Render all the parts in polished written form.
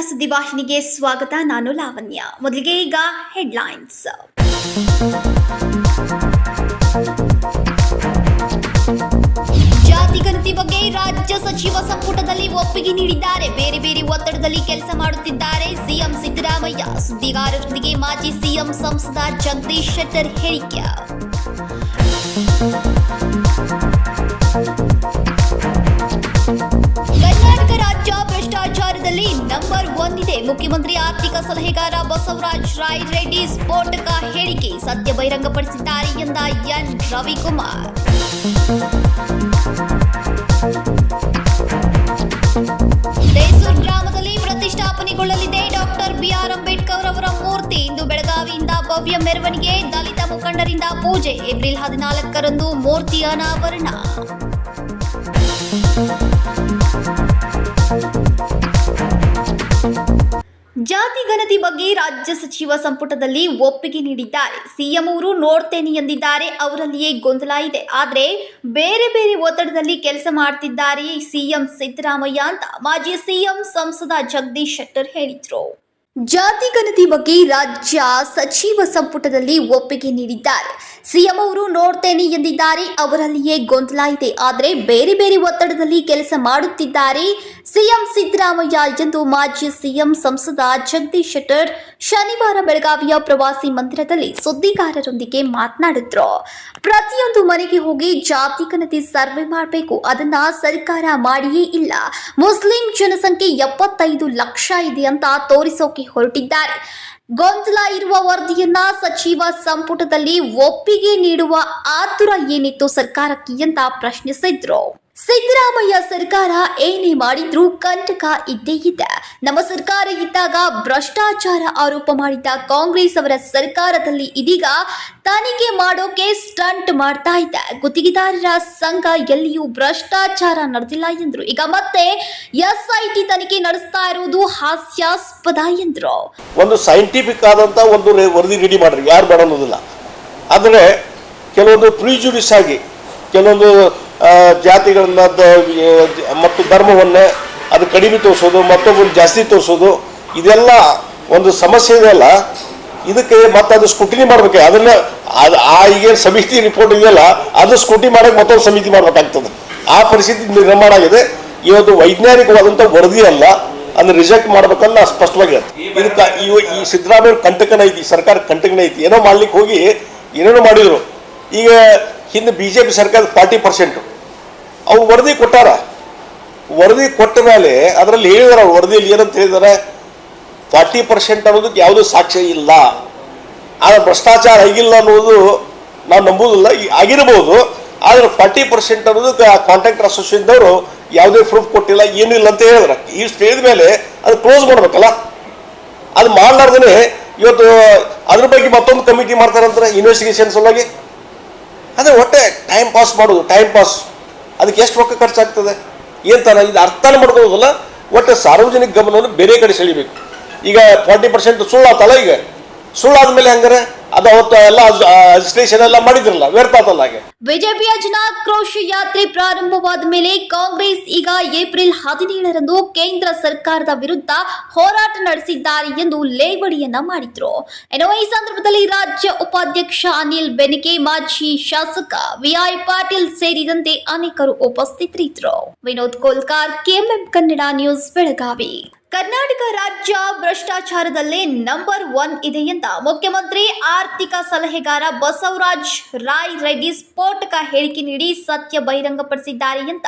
ಸುದ್ದಿವಾಹಿನಿಗೆ ಸ್ವಾಗತ. ನಾನು ಲಾವಣ್ಯ. ಮೊದಲಿಗೆ ಈಗ ಹೆಡ್ಲೈನ್ಸ್. ಜಾತಿ ಗಣತಿ ಬಗ್ಗೆ ರಾಜ್ಯ ಸಚಿವ ಸಂಪುಟದಲ್ಲಿ ಒಪ್ಪಿಗೆ ನೀಡಿದ್ದಾರೆ. ಬೇರೆ ಬೇರೆ ಒತ್ತಡದಲ್ಲಿ ಕೆಲಸ ಮಾಡುತ್ತಿದ್ದಾರೆ ಸಿಎಂ ಸಿದ್ದರಾಮಯ್ಯ. ಸುದ್ದಿಗಾರರೊಂದಿಗೆ ಮಾಜಿ ಸಿಎಂ ಸಂಸದ ಜಗದೀಶ್ ಶೆಟ್ಟರ್ ಹೇಳಿಕೆ. ಕರ್ನಾಟಕ ರಾಜ್ಯ ಭ್ರಷ್ಟಾಚಾರದಲ್ಲಿ ನಂಬರ್ 1 ಇದೆ. ಮುಖ್ಯಮಂತ್ರಿ ಆರ್ಥಿಕ ಸಲಹೆಗಾರ ಬಸವರಾಜ ರಾಯ್ ರೆಡ್ಡಿ ಸ್ಫೋಟಕ ಹೇಳಿಕೆ ಸತ್ಯ ಬಹಿರಂಗಪಡಿಸಿದ್ದಾರೆ ಎಂದ ಎನ್ ರವಿಕುಮಾರ್. ದೇಸೂರ್ ಗ್ರಾಮದಲ್ಲಿ ಪ್ರತಿಷ್ಠಾಪನೆಗೊಳ್ಳಲಿದೆ ಡಾಕ್ಟರ್ ಬಿಆರ್ ಅಂಬೇಡ್ಕರ್ ಅವರ ಮೂರ್ತಿ. ಇಂದು ಬೆಳಗಾವಿಯಿಂದ ಭವ್ಯ ಮೆರವಣಿಗೆ, ದಲಿತ ಮುಖಂಡರಿಂದ ಪೂಜೆ. ಏಪ್ರಿಲ್ 14ರಂದು ಮೂರ್ತಿ ಅನಾವರಣ. ಜಾತಿ ಗಣತಿ ಬಗ್ಗೆ ರಾಜ್ಯ ಸಚಿವ ಸಂಪುಟದಲ್ಲಿ ಒಪ್ಪಿಗೆ ನೀಡಿದ್ದಾರೆ. ಸಿಎಂ ಅವರು ನೋಡ್ತೇನೆ ಎಂದಿದ್ದಾರೆ. ಅವರಲ್ಲಿಯೇ ಗೊಂದಲ ಇದೆ. ಆದರೆ ಬೇರೆ ಬೇರೆ ಒತ್ತಡದಲ್ಲಿ ಕೆಲಸ ಮಾಡ್ತಿದ್ದಾರೆ ಸಿಎಂ ಸಿದ್ದರಾಮಯ್ಯ ಅಂತ ಮಾಜಿ ಸಿಎಂ ಸಂಸದ ಜಗದೀಶ್ ಶೆಟ್ಟರ್ ಹೇಳಿದ್ರು. ಜಾತಿ ಗಣತಿ ಬಗ್ಗೆ ರಾಜ್ಯ ಸಚಿವ ಸಂಪುಟದಲ್ಲಿ ಒಪ್ಪಿಗೆ ನೀಡಿದ್ದಾರೆ. ಸಿಎಂ ಅವರು ನೋಡ್ತೇನೆ ಎಂದಿದ್ದಾರೆ. ಅವರಲ್ಲಿಯೇ ಗೊಂದಲ ಇದೆ. ಆದರೆ ಬೇರೆ ಬೇರೆ ಒತ್ತಡದಲ್ಲಿ ಕೆಲಸ ಮಾಡುತ್ತಿದ್ದಾರೆ ಸಿಎಂ ಸಿದ್ದರಾಮಯ್ಯ ಎಂದು ಮಾಜಿ ಸಿಎಂ ಸಂಸದ ಜಗದೀಶ್ ಶೆಟ್ಟರ್ ಶನಿವಾರ ಬೆಳಗಾವಿಯ ಪ್ರವಾಸಿ ಮಂದಿರದಲ್ಲಿ ಸುದ್ದಿಗಾರರೊಂದಿಗೆ ಮಾತನಾಡಿದ್ರು. ಪ್ರತಿಯೊಂದು ಮನೆಗೆ ಹೋಗಿ ಜಾತಿ ಗಣತಿ ಸರ್ವೆ ಮಾಡಬೇಕು. ಅದನ್ನ ಸರ್ಕಾರ ಮಾಡಿಯೇ ಇಲ್ಲ. ಮುಸ್ಲಿಂ ಜನಸಂಖ್ಯೆ 75 ಲಕ್ಷ ಇದೆ ಅಂತ ತೋರಿಸೋಕೆ ಹೊರಟಿದ್ದಾರೆ. ಗೊಂದಲ ಇರುವ ವರದಿಯನ್ನ ಸಚಿವ ಸಂಪುಟದಲ್ಲಿ ಒಪ್ಪಿಗೆ ನೀಡುವ ಆತುರ ಏನಿತ್ತು ಸರ್ಕಾರಕ್ಕೆ ಅಂತ ಪ್ರಶ್ನಿಸಿದ್ರು. ಸಿದ್ದರಾಮಯ್ಯ ಸರ್ಕಾರ ಏನೇ ಮಾಡಿದ್ರೂ ಕಂಟಕ ಇದ್ದೇ ಇದೆ. ನಮ್ಮ ಸರ್ಕಾರ ಇದ್ದಾಗ ಭ್ರಷ್ಟಾಚಾರ ಆರೋಪ ಮಾಡಿದ್ದ ಕಾಂಗ್ರೆಸ್ ಅವರ ಸರ್ಕಾರದಲ್ಲಿ ಇದೀಗ ತನಿಖೆ ಮಾಡೋಕೆ ಸ್ಟಂಟ್ ಮಾಡ್ತಾ ಇದೆ. ಗುತ್ತಿಗೆದಾರರ ಸಂಘ ಎಲ್ಲಿಯೂ ಭ್ರಷ್ಟಾಚಾರ ನಡೆದಿಲ್ಲ ಎಂದ್ರು. ಈಗ ಮತ್ತೆ ಎಸ್ಐಟಿ ತನಿಖೆ ನಡೆಸ್ತಾ ಇರುವುದು ಹಾಸ್ಯಾಸ್ಪದ ಎಂದ್ರು. ಒಂದು ಸೈಂಟಿಫಿಕ್ ಆದಂತ ಒಂದು ವರದಿ ರೆಡಿ ಮಾಡ್ರಿ, ಯಾರು ಮಾಡೋದಿಲ್ಲ. ಆದರೆ ಕೆಲವೊಂದು ಪ್ರಿಜುಡಿಸ್ ಆಗಿ ಕೆಲವೊಂದು ಜಾತಿಗಳನ್ನ ಮತ್ತು ಧರ್ಮವನ್ನೇ ಅದು ಕಡಿಮೆ ತೋರಿಸೋದು, ಮತ್ತೊಬ್ಬರು ಜಾಸ್ತಿ ತೋರಿಸೋದು, ಇದೆಲ್ಲ ಒಂದು ಸಮಸ್ಯೆ ಇದೆಯಲ್ಲ. ಇದಕ್ಕೆ ಮತ್ತೆ ಅದು ಸ್ಕೂಟಿನಿ ಮಾಡ್ಬೇಕು. ಅದನ್ನ ಈಗೇನು ಸಮಿತಿ ರಿಪೋರ್ಟ್ ಇದೆಯಲ್ಲ, ಅದು ಸ್ಕೂಟಿ ಮಾಡೋಕೆ ಮತ್ತೊಂದು ಸಮಿತಿ ಮಾಡ್ಬೇಕಾಗ್ತದೆ. ಆ ಪರಿಸ್ಥಿತಿ ನಿರ್ಮಾಣ ಆಗಿದೆ. ಇವತ್ತು ವೈಜ್ಞಾನಿಕವಾದಂಥ ವರದಿ ಅಲ್ಲ, ಅದನ್ನ ರಿಜೆಕ್ಟ್ ಮಾಡ್ಬೇಕಲ್ಲ ಸ್ಪಷ್ಟವಾಗಿ. ಇದಕ್ಕೆ ಈ ಸಿದ್ದರಾಮಯ್ಯ ಕಂಟಕನ ಐತಿ, ಸರ್ಕಾರ ಕಂಟಕನ ಐತಿ. ಏನೋ ಮಾಡ್ಲಿಕ್ಕೆ ಹೋಗಿ ಏನೇನೋ ಮಾಡಿದ್ರು. ಈಗ ಹಿಂದೆ BJP ಸರ್ಕಾರ 40% ಅವ್ರು ವರದಿ ಕೊಟ್ಟಾರ. ವರದಿ ಕೊಟ್ಟ ಮೇಲೆ ಅದರಲ್ಲಿ ಹೇಳಿದಾರೆ, ಅವ್ರು ವರದಿಯಲ್ಲಿ ಏನಂತ ಹೇಳಿದಾರೆ, 40% ಅನ್ನೋದಕ್ಕೆ ಯಾವುದೂ ಸಾಕ್ಷ್ಯ ಇಲ್ಲ. ಆದರೆ ಭ್ರಷ್ಟಾಚಾರ ಆಗಿಲ್ಲ ಅನ್ನೋದು ನಾವು ನಂಬುವುದಿಲ್ಲ. ಆಗಿರ್ಬೋದು, ಆದರೆ 40% ಅನ್ನೋದಕ್ಕೆ ಆ ಕಾಂಟ್ರಾಕ್ಟರ್ ಅಸೋಸಿಯೇಷನ್ದವರು ಯಾವುದೇ ಪ್ರೂಫ್ ಕೊಟ್ಟಿಲ್ಲ, ಏನೂ ಇಲ್ಲ ಅಂತ ಹೇಳಿದ್ರೆ ಇಷ್ಟು ಹೇಳಿದ ಮೇಲೆ ಅದು ಕ್ಲೋಸ್ ಮಾಡ್ಬೇಕಲ್ಲ. ಅದು ಮಾಡಲಾರ್ದೇ ಇವತ್ತು ಅದ್ರ ಬಗ್ಗೆ ಮತ್ತೊಂದು ಕಮಿಟಿ ಮಾಡ್ತಾರಂತಾರೆ ಇನ್ವೆಸ್ಟಿಗೇಷನ್ ಸಲುವಾಗಿ. ಅದೇ ಒಟ್ಟೆ ಟೈಮ್ ಪಾಸ್ ಮಾಡೋದು, ಟೈಮ್ ಪಾಸ್. ಅದಕ್ಕೆ ಎಷ್ಟು ರೊಕ್ಕ ಖರ್ಚಾಗ್ತದೆ ಏನು ತಾನ ಇದು ಅರ್ಥನೇ ಮಾಡ್ಕೋಬೋದಲ್ಲ. ಒಟ್ಟು ಸಾರ್ವಜನಿಕ ಗಮನವನ್ನು ಬೇರೆ ಕಡೆ ಸೆಳಿಬೇಕು. ಈಗ 40% ಸುಳ್ಳಾತಲ್ಲ. ಈಗ ಸುಳ್ಳಾದ್ಮೇಲೆ ಹಂಗಾರೆ ಅದು ಅವತ್ತು ಎಲ್ಲ ಅಜಿಟೇಷನ್ ಎಲ್ಲ ಮಾಡಿದ್ರಲ್ಲ, ವ್ಯರ್ಥ ಆತಲ್ಲ. ಹಾಗೆ ಬಿಜೆಪಿಯ ಜನಾಕ್ರೋಶ ಯಾತ್ರೆ ಪ್ರಾರಂಭವಾದ ಮೇಲೆ ಕಾಂಗ್ರೆಸ್ ಈಗ ಏಪ್ರಿಲ್ 17ರಂದು ಕೇಂದ್ರ ಸರ್ಕಾರದ ವಿರುದ್ಧ ಹೋರಾಟ ನಡೆಸಿದ್ದಾರೆ ಎಂದು ಲೇವಡಿಯನ್ನ ಮಾಡಿದ್ರು. ಈ ಸಂದರ್ಭದಲ್ಲಿ ರಾಜ್ಯ ಉಪಾಧ್ಯಕ್ಷ ಅನಿಲ್ ಬೆನಕೆ, ಮಾಜಿ ಶಾಸಕ ವಿಐ ಪಾಟೀಲ್ ಸೇರಿದಂತೆ ಅನೇಕರು ಉಪಸ್ಥಿತರಿದ್ದರು. Vinod Kolkar, KMM Kannada news, Belagavi. ಕರ್ನಾಟಕ ರಾಜ್ಯ ಭ್ರಷ್ಟಾಚಾರದಲ್ಲೇ ನಂಬರ್ 1 ಇದೆ ಅಂತ ಮುಖ್ಯಮಂತ್ರಿ ಆರ್ಥಿಕ ಸಲಹೆಗಾರ ಬಸವರಾಜ ರಾಯ್ ರೆಡ್ಡಿ ಸ್ಫೋಟಕ ಹೇಳಿಕೆ ನೀಡಿ ಸತ್ಯ ಬಹಿರಂಗಪಡಿಸಿದ್ದಾರೆ ಅಂತ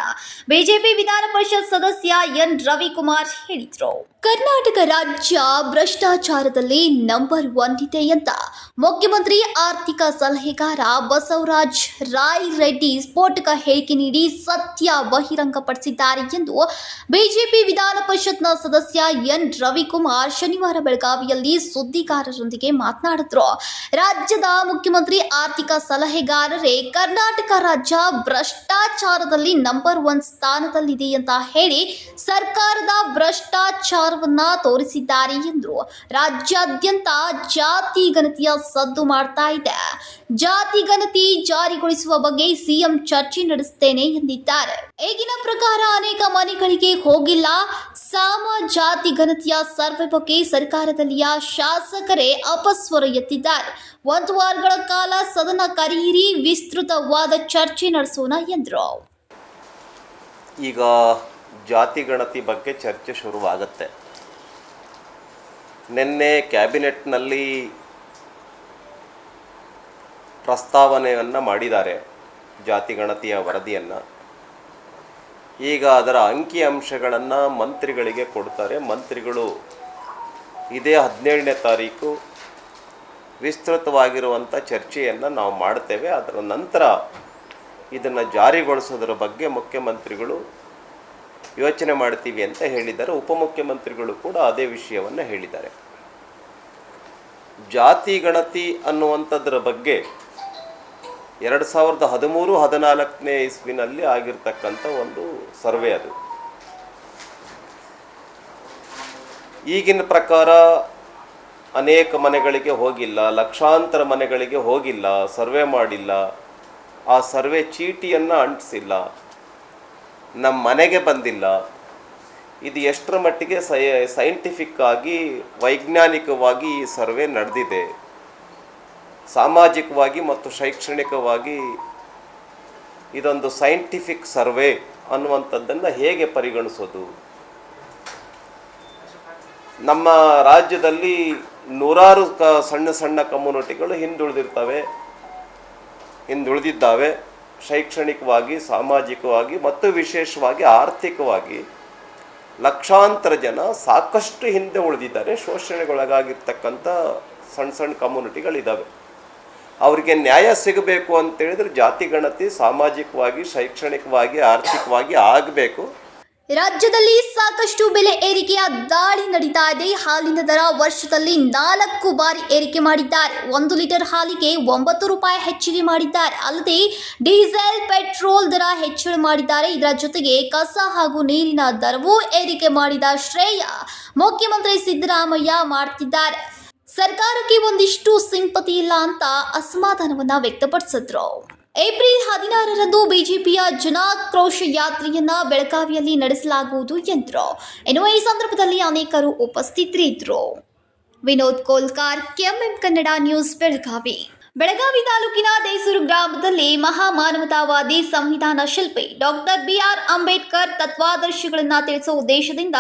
ಬಿಜೆಪಿ ವಿಧಾನ ಪರಿಷತ್ ಸದಸ್ಯ ಎನ್ ರವಿಕುಮಾರ್ ಹೇಳಿದರು. ಕರ್ನಾಟಕ ರಾಜ್ಯ ಭ್ರಷ್ಟಾಚಾರದಲ್ಲಿ ನಂಬರ್ 1 ಇದೆ ಅಂತ ಮುಖ್ಯಮಂತ್ರಿ ಆರ್ಥಿಕ ಸಲಹೆಗಾರ ಬಸವರಾಜ ರಾಯ್ ರೆಡ್ಡಿ ಸ್ಫೋಟಕ ಹೇಳಿಕೆ ನೀಡಿ ಸತ್ಯ ಬಹಿರಂಗಪಡಿಸಿದ್ದಾರೆ ಎಂದು ಬಿಜೆಪಿ ವಿಧಾನ ಪರಿಷತ್ನ ಸದಸ್ಯ ಎನ್ ರವಿಕುಮಾರ್ ಶನಿವಾರ ಬೆಳಗಾವಿಯಲ್ಲಿ ಸುದ್ದಿಗಾರರೊಂದಿಗೆ ಮಾತನಾಡಿದ್ರು. ರಾಜ್ಯದ ಮುಖ್ಯಮಂತ್ರಿ ಆರ್ಥಿಕ ಸಲಹೆಗಾರರೇ ಕರ್ನಾಟಕ ರಾಜ್ಯ ಭ್ರಷ್ಟಾಚಾರದಲ್ಲಿ ನಂಬರ್ 1 ಸ್ಥಾನದಲ್ಲಿದೆ ಅಂತ ಹೇಳಿ ಸರ್ಕಾರದ ಭ್ರಷ್ಟಾಚಾರವನ್ನ ತೋರಿಸಿದ್ದಾರೆ ಎಂದರು. ರಾಜ್ಯಾದ್ಯಂತ ಜಾತಿ ಗಣತಿಯ ಸದ್ದು ಮಾಡ್ತಾ ಇದೆ. ಜಾತಿ ಗಣತಿ ಜಾರಿಗೊಳಿಸುವ ಬಗ್ಗೆ ಸಿಎಂ ಚರ್ಚೆ ನಡೆಸುತ್ತೇನೆ ಎಂದಿದ್ದಾರೆ. ಈಗಿನ ಪ್ರಕಾರ ಅನೇಕ ಮನೆಗಳಿಗೆ ಹೋಗಿಲ್ಲ. ಜಾತಿ ಗಣತಿಯ ಸರ್ವೆ ಬಗ್ಗೆ ಸರ್ಕಾರದಲ್ಲಿಯ ಶಾಸಕರೇ ಅಪಸ್ವರ ಎತ್ತಿದ್ದಾರೆ. 1 ವಾರಗಳ ಕಾಲ ಸದನ ಕರೆಯಿರಿ, ವಿಸ್ತೃತವಾದ ಚರ್ಚೆ ನಡೆಸೋಣ ಎಂದರು. ಈಗ ಜಾತಿ ಗಣತಿ ಬಗ್ಗೆ ಚರ್ಚೆ ಶುರುವಾಗುತ್ತೆ. ನಿನ್ನೆ ಕ್ಯಾಬಿನೆಟ್ನಲ್ಲಿ ಪ್ರಸ್ತಾವನೆಯನ್ನು ಮಾಡಿದ್ದಾರೆ, ಜಾತಿ ಗಣತಿಯ ವರದಿಯನ್ನು. ಈಗ ಅದರ ಅಂಕಿಅಂಶಗಳನ್ನು ಮಂತ್ರಿಗಳಿಗೆ ಕೊಡ್ತಾರೆ. ಮಂತ್ರಿಗಳು ಇದೇ 17ನೇ ತಾರೀಕು ವಿಸ್ತೃತವಾಗಿರುವಂಥ ಚರ್ಚೆಯನ್ನು ನಾವು ಮಾಡ್ತೇವೆ. ಅದರ ನಂತರ ಇದನ್ನು ಜಾರಿಗೊಳಿಸೋದ್ರ ಬಗ್ಗೆ ಮುಖ್ಯಮಂತ್ರಿಗಳು ಯೋಚನೆ ಮಾಡ್ತೀವಿ ಅಂತ ಹೇಳಿದ್ದಾರೆ. ಉಪಮುಖ್ಯಮಂತ್ರಿಗಳು ಕೂಡ ಅದೇ ವಿಷಯವನ್ನು ಹೇಳಿದ್ದಾರೆ. ಜಾತಿ ಗಣತಿ ಅನ್ನುವಂಥದ್ರ ಬಗ್ಗೆ 2013-14ನೇ ಇಸ್ವಿನಲ್ಲಿ ಆಗಿರ್ತಕ್ಕಂಥ ಒಂದು ಸರ್ವೆ ಅದು. ಈಗಿನ ಪ್ರಕಾರ ಅನೇಕ ಮನೆಗಳಿಗೆ ಹೋಗಿಲ್ಲ, ಲಕ್ಷಾಂತರ ಮನೆಗಳಿಗೆ ಹೋಗಿಲ್ಲ, ಸರ್ವೆ ಮಾಡಿಲ್ಲ, ಆ ಸರ್ವೆ ಚೀಟಿಯನ್ನು ಅಂಟಿಸಿಲ್ಲ, ನಮ್ಮ ಮನೆಗೆ ಬಂದಿಲ್ಲ. ಇದು ಎಷ್ಟರ ಮಟ್ಟಿಗೆ ಸೈಂಟಿಫಿಕ್ ಆಗಿ ವೈಜ್ಞಾನಿಕವಾಗಿ ಈ ಸರ್ವೆ ನಡೆದಿದೆ, ಸಾಮಾಜಿಕವಾಗಿ ಮತ್ತು ಶೈಕ್ಷಣಿಕವಾಗಿ ಇದೊಂದು ಸೈಂಟಿಫಿಕ್ ಸರ್ವೆ ಅನ್ನುವಂಥದ್ದನ್ನು ಹೇಗೆ ಪರಿಗಣಿಸೋದು? ನಮ್ಮ ರಾಜ್ಯದಲ್ಲಿ ನೂರಾರು ಸಣ್ಣ ಸಣ್ಣ ಕಮ್ಯುನಿಟಿಗಳು ಹಿಂದುಳಿದಿದ್ದಾವೆ. ಶೈಕ್ಷಣಿಕವಾಗಿ, ಸಾಮಾಜಿಕವಾಗಿ ಮತ್ತು ವಿಶೇಷವಾಗಿ ಆರ್ಥಿಕವಾಗಿ ಲಕ್ಷಾಂತರ ಜನ ಸಾಕಷ್ಟು ಹಿಂದೆ ಉಳಿದಿದ್ದಾರೆ. ಶೋಷಣೆಗೊಳಗಾಗಿರ್ತಕ್ಕಂಥ ಸಣ್ಣ ಸಣ್ಣ ಕಮ್ಯುನಿಟಿಗಳಿದ್ದಾವೆ. ಅವರಿಗೆ ನ್ಯಾಯ ಸಿಗಬೇಕು ಅಂತೇಳಿದ್ರೆ ಜಾತಿ ಗಣತಿ ಸಾಮಾಜಿಕವಾಗಿ, ಶೈಕ್ಷಣಿಕವಾಗಿ, ಆರ್ಥಿಕವಾಗಿ ಆಗಬೇಕು. ರಾಜ್ಯದಲ್ಲಿ ಸಾಕಷ್ಟು ಬೆಲೆ ಏರಿಕೆಯ ದಾಳಿ ನಡೀತಾ ಇದೆ. ಹಾಲಿನ ದರ ವರ್ಷದಲ್ಲಿ 4 ಬಾರಿ ಏರಿಕೆ ಮಾಡಿದ್ದಾರೆ. 1 ಲೀಟರ್ ಹಾಲಿಗೆ 9 ರೂಪಾಯಿ ಹೆಚ್ಚಿಗೆ ಮಾಡಿದ್ದಾರೆ. ಅಲ್ಲದೆ ಡೀಸೆಲ್, ಪೆಟ್ರೋಲ್ ದರ ಹೆಚ್ಚಳ ಮಾಡಿದ್ದಾರೆ. ಇದರ ಜೊತೆಗೆ ಕಸ ಹಾಗೂ ನೀರಿನ ದರವೂ ಏರಿಕೆ ಮಾಡಿದ ಶ್ರೇಯ ಮುಖ್ಯಮಂತ್ರಿ ಸಿದ್ದರಾಮಯ್ಯ ಮಾಡ್ತಿದ್ದಾರೆ. ಸರ್ಕಾರಕ್ಕೆ ಒಂದಿಷ್ಟು ಸಿಂಪತಿ ಇಲ್ಲ ಅಂತ ಅಸಮಾಧಾನವನ್ನ ವ್ಯಕ್ತಪಡಿಸಿದ್ರು. ಏಪ್ರಿಲ್ 16ರಂದು ಬಿಜೆಪಿಯ ಜನಾಕ್ರೋಶ ಯಾತ್ರೆಯನ್ನ ಬೆಳಗಾವಿಯಲ್ಲಿ ನಡೆಸಲಾಗುವುದು ಎಂದರು. ಇನ್ನು ಈ ಸಂದರ್ಭದಲ್ಲಿ ಅನೇಕರು ಉಪಸ್ಥಿತರಿದ್ದರು. Vinod Kolkar, KMM Kannada news, Belagavi. ಬೆಳಗಾವಿ ತಾಲೂಕಿನ ದೇಸೂರು ಗ್ರಾಮದಲ್ಲಿ ಮಹಾಮಾನವತಾವಾದಿ ಸಂವಿಧಾನ ಶಿಲ್ಪಿ ಡಾಕ್ಟರ್ ಬಿಆರ್ ಅಂಬೇಡ್ಕರ್ ತತ್ವಾದರ್ಶಗಳನ್ನು ತಿಳಿಸುವ ಉದ್ದೇಶದಿಂದ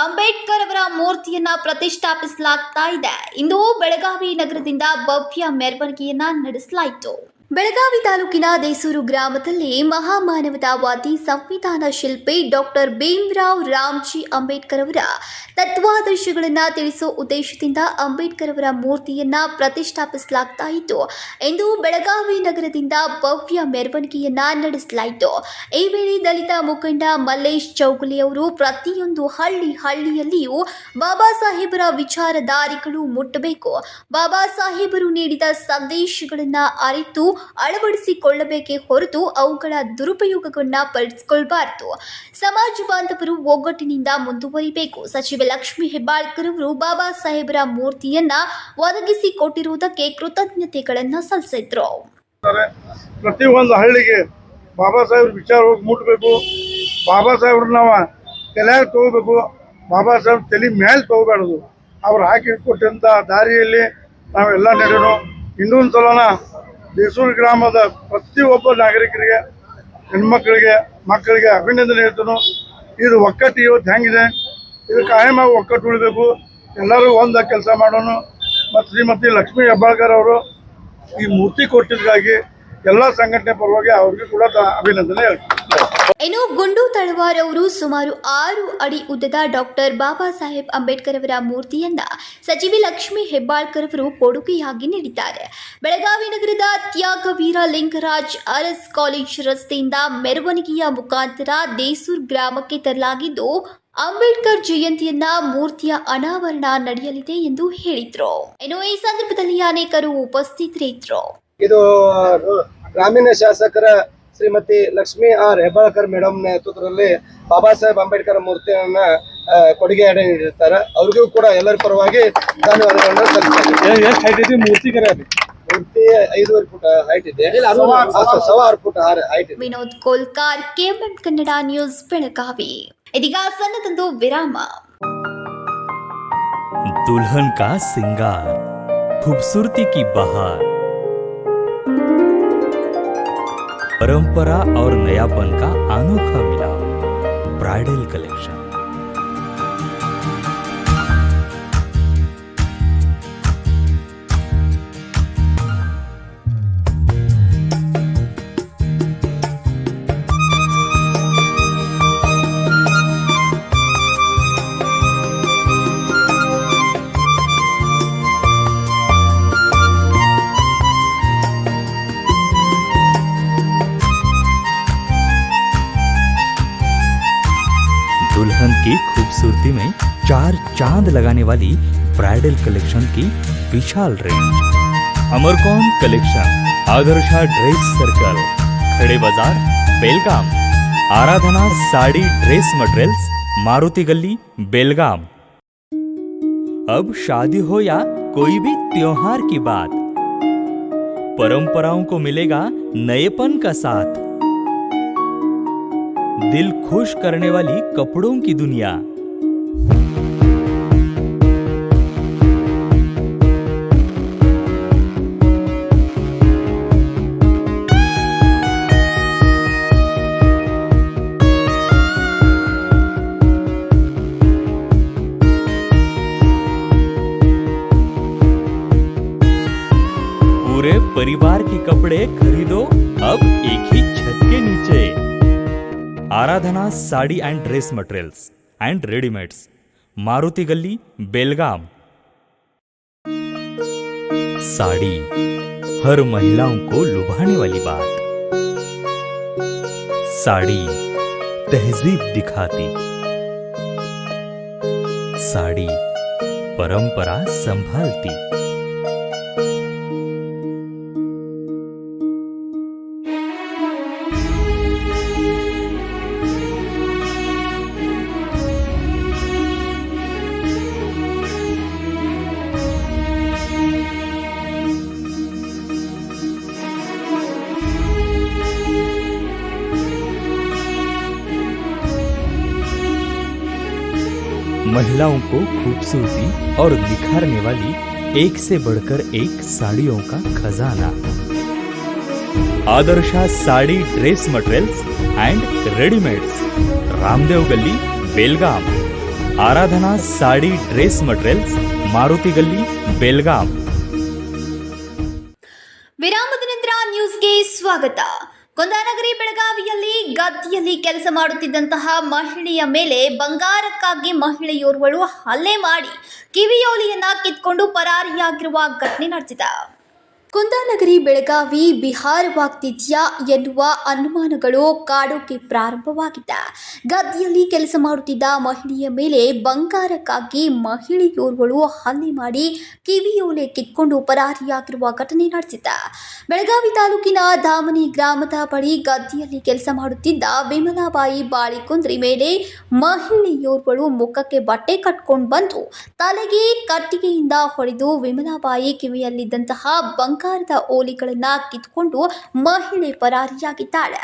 ಅಂಬೇಡ್ಕರ್ ಅವರ ಮೂರ್ತಿಯನ್ನ ಪ್ರತಿಷ್ಠಾಪಿಸಲಾಗ್ತಾ ಇದೆ. ಇಂದು ಬೆಳಗಾವಿ ನಗರದಿಂದ ಭವ್ಯ ಮೆರವಣಿಗೆಯನ್ನ ನಡೆಸಲಾಯಿತು. ಬೆಳಗಾವಿ ತಾಲೂಕಿನ ದೇಸೂರು ಗ್ರಾಮದಲ್ಲಿ ಮಹಾಮಾನವತಾವಾದಿ ಸಂವಿಧಾನ ಶಿಲ್ಪಿ ಡಾಕ್ಟರ್ ಭೀಮರಾವ್ ರಾಮ್ಜಿ ಅಂಬೇಡ್ಕರ್ ಅವರ ತತ್ವಾದರ್ಶಗಳನ್ನು ತಿಳಿಸುವ ಉದ್ದೇಶದಿಂದ ಅಂಬೇಡ್ಕರ್ ಅವರ ಮೂರ್ತಿಯನ್ನ ಪ್ರತಿಷ್ಠಾಪಿಸಲಾಗ್ತಾ ಇತ್ತು. ಇಂದು ಬೆಳಗಾವಿ ನಗರದಿಂದ ಭವ್ಯ ಮೆರವಣಿಗೆಯನ್ನ ನಡೆಸಲಾಯಿತು. ಈ ವೇಳೆ ದಲಿತ ಮುಖಂಡ ಮಲ್ಲೇಶ್ ಚೌಗುಲೆ ಅವರು ಪ್ರತಿಯೊಂದು ಹಳ್ಳಿಯಲ್ಲಿಯೂ ಬಾಬಾ ಸಾಹೇಬರ ವಿಚಾರಧಾರೆಗಳು ಮುಟ್ಟಬೇಕು, ಬಾಬಾ ಸಾಹೇಬರು ನೀಡಿದ ಸಂದೇಶಗಳನ್ನ ಅರಿತು ಅಳವಡಿಸಿಕೊಳ್ಳಬೇಕೇ ಹೊರತು ಅವುಗಳ ದುರುಪಯೋಗವನ್ನ ಪಡಿಸಿಕೊಳ್ಳಬಾರದು. ಸಮಾಜ ಬಾಂಧವರು ಒಗ್ಗಟ್ಟಿನಿಂದ ಮುಂದುವರಿಬೇಕು. ಸಚಿವ ಲಕ್ಷ್ಮೀ ಹೆಬ್ಬಾಳ್ಕರ್ ಅವರು ಬಾಬಾ ಸಾಹೇಬರ ಮೂರ್ತಿಯನ್ನ ಒದಗಿಸಿಕೊಟ್ಟಿರುವುದಕ್ಕೆ ಕೃತಜ್ಞತೆಗಳನ್ನ ಸಲ್ಲಿಸಿದ್ರು. ಪ್ರತಿಯೊಂದು ಹಳ್ಳಿಗೆ ಬಾಬಾ ಸಾಹೇಬ್ರ ವಿಚಾರ ಹೋಗಿ ಮುಟ್ಟಬೇಕು. ಬಾಬಾ ಸಾಹೇಬ್ರ ನಾವು ತಲೆಯಾಗ ತಗೋಬೇಕು. ಬಾಬಾ ಸಾಹೇಬ್ ತಲೆ ಮೇಲೆ ತಗೋಬಾರ್ದು. ಅವ್ರು ಹಾಕಿಕೊಟ್ಟಂತ ದಾರಿಯಲ್ಲಿ ನಾವೆಲ್ಲ ನಡೆಯೋಣ. ಇನ್ನೊಂದು ಸಲನ ದೇಸೂರು ಗ್ರಾಮದ ಪ್ರತಿಯೊಬ್ಬ ನಾಗರಿಕರಿಗೆ, ಹೆಣ್ಮಕ್ಳಿಗೆ, ಮಕ್ಕಳಿಗೆ ಅಭಿನಂದನೆ ಹೇಳ್ತಾನು. ಇದು ಒಕ್ಕಟ್ಟು ಇವತ್ತು ಹೆಂಗಿದೆ, ಇದು ಕಾಯಮಾಗಿ ಒಕ್ಕಟ್ಟು ಉಳಿಬೇಕು. ಎಲ್ಲರೂ ಒಂದು ಕೆಲಸ ಮಾಡೋಣ. ಮತ್ತು ಶ್ರೀಮತಿ ಲಕ್ಷ್ಮೀ ಹೆಬ್ಬಾಳ್ಕರ್ ಅವರು ಈ ಮೂರ್ತಿ ಕೊಟ್ಟಿದ್ದಾಗಿ ಎಲ್ಲ ಸಂಘಟನೆ ಪರವಾಗಿ ಅವ್ರಿಗೂ ಕೂಡ ಅಭಿನಂದನೆ ಹೇಳ್ತಾರೆ. ಇನ್ನು ಗುಂಡು ತಳವಾರ್ ಅವರು ಸುಮಾರು 6 ಅಡಿ ಉದ್ದದ ಡಾಕ್ಟರ್ ಬಾಬಾ ಸಾಹೇಬ್ ಅಂಬೇಡ್ಕರ್ ಅವರ ಮೂರ್ತಿಯನ್ನ ಸಚಿವೆ ಲಕ್ಷ್ಮೀ ಹೆಬ್ಬಾಳ್ಕರ್ ಅವರು ಕೊಡುಗೆಯಾಗಿ ನೀಡಿದ್ದಾರೆ. ಬೆಳಗಾವಿ ನಗರದ ತ್ಯಾಗವೀರ ಲಿಂಗರಾಜ್ ಅರಸ್ ಕಾಲೇಜ್ ರಸ್ತೆಯಿಂದ ಮೆರವಣಿಗೆಯ ಮುಖಾಂತರ ದೇಸೂರ್ ಗ್ರಾಮಕ್ಕೆ ತರಲಾಗಿದ್ದು, ಅಂಬೇಡ್ಕರ್ ಜಯಂತಿಯನ್ನ ಮೂರ್ತಿಯ ಅನಾವರಣ ನಡೆಯಲಿದೆ ಎಂದು ಹೇಳಿದ್ರು. ಇನ್ನು ಈ ಸಂದರ್ಭದಲ್ಲಿ ಅನೇಕರು ಉಪಸ್ಥಿತರಿದ್ದರು. ಇದು ಗ್ರಾಮೀಣ ಶಾಸಕರ ಶ್ರೀಮತಿ ಲಕ್ಷ್ಮೀ ಆರ್ ಹೆಬ್ಬಾಳ್ಕರ್ ಮೇಡಮ್ ನೇತೃತ್ವದಲ್ಲಿ ಬಾಬಾ ಸಾಹೇಬ್ ಅಂಬೇಡ್ಕರ್ ಮೂರ್ತಿಯನ್ನ ಕೊಡುಗೆಯಾಗಿ ನೀಡಿರ್ತಾರೆ. ಅವ್ರಿಗೂ ಕೂಡ ಎಲ್ಲರ ಪರವಾಗಿ ಧನ್ಯವಾದಗಳನ್ನು ಸಲ್ಲಿಸ್ತಾರೆ. ಪೂರ್ತಿ 5.5 ಫುಟ್ ಹೈಟ್ ಇದೆ, 6 ಫುಟ್ ಹೈಟ್ ಇದೆ. Vinod Kolkar, KMM Kannada news, Belagavi. ಇದೀಗ ಸಣ್ಣದೊಂದು ವಿರಾಮ. दुल्हन का सिंगार, खूबसूरती की बहार, परंपरा और नयापन का अनोखा मिलाप, ब्राइडल कलेक्शन। दुल्हन की खूबसूरती में 4 चांद लगाने वाली ब्राइडल कलेक्शन की विशाल रेंज। अमरकॉन collection, Adarsha dress circle, Khade Bazar, Belgaum. Aradhana sari dress materials, Maruti Gali, Belgaum. अब शादी हो या कोई भी त्योहार की बात, परंपराओं को मिलेगा नएपन का साथ। दिल खुश करने वाली कपड़ों की दुनिया। पूरे परिवार के कपड़े खरीदो अब एक ही छत के नीचे। Aradhana sari and dress materials and readymades, Maruti Gali, Belgaum. Sari हर महिलाओं को लुभाने वाली बात। साड़ी तहजीब दिखाती, साड़ी परंपरा संभालती। महिलाओं को खूबसूरती और निखारने वाली एक से बढ़कर एक साड़ियों का खजाना। Adarsha sari dress materials and readymades, Ramdev गली, बेलगाम। आराधना साड़ी ड्रेस मटेरियल्स, मारुति गली, बेलगाम। ವಿರಾಮದ ನಂತರ ನ್ಯೂಸ್ಗೆ ಸ್ವಾಗತ. ಕುಂದಾನಗರಿ ಬೆಳಗಾವಿಯಲ್ಲಿ ಗದ್ದೆಯಲ್ಲಿ ಕೆಲಸ ಮಾಡುತ್ತಿದ್ದಂತಹ ಮಹಿಳೆಯ ಮೇಲೆ ಬಂಗಾರಕ್ಕಾಗಿ ಮಹಿಳೆಯೋರ್ವಳು ಹಲ್ಲೆ ಮಾಡಿ ಕಿವಿಯೋಲೆಯನ್ನ ಕಿತ್ಕೊಂಡು ಪರಾರಿಯಾಗಿರುವ ಘಟನೆ ನಡೆದಿದೆ. ಕುಂದಾನಗರಿ ಬೆಳಗಾವಿ ಬಿಹಾರವಾಗ್ತಿದ್ಯಾ ಎನ್ನುವ ಅನುಮಾನಗಳು ಕಾಡೋಕೆ ಪ್ರಾರಂಭವಾಗಿದೆ. ಗದ್ದೆಯಲ್ಲಿ ಕೆಲಸ ಮಾಡುತ್ತಿದ್ದ ಮಹಿಳೆಯ ಮೇಲೆ ಬಂಗಾರಕ್ಕಾಗಿ ಮಹಿಳೆಯೋರ್ವಳು ಹಲ್ಲೆ ಮಾಡಿ ಕಿವಿಯೋಲೆ ಕಿತ್ಕೊಂಡು ಪರಾರಿಯಾಗಿರುವ ಘಟನೆ ನಡೆದಿದೆ. ಬೆಳಗಾವಿ ತಾಲೂಕಿನ ದಾಮನಿ ಗ್ರಾಮದ ಬಳಿ ಗದ್ದೆಯಲ್ಲಿ ಕೆಲಸ ಮಾಡುತ್ತಿದ್ದ ವಿಮಲಾಬಾಯಿ ಬಾಳಿಕುಂದ್ರಿ ಮೇಲೆ ಮಹಿಳೆಯೋರ್ವಳು ಮುಖಕ್ಕೆ ಬಟ್ಟೆ ಕಟ್ಕೊಂಡು ಬಂದು ತಲೆಗೆ ಕಟ್ಟಿಗೆಯಿಂದ ಹೊಡೆದು ವಿಮಲಾಬಾಯಿ ಕಿವಿಯಲ್ಲಿದ್ದಂತಹ ಬಂಗಾರದ ಓಲೆಗಳನ್ನ ಕಿತ್ಕೊಂಡು ಮಹಿಳೆ ಪರಾರಿಯಾಗಿದ್ದಾಳೆ.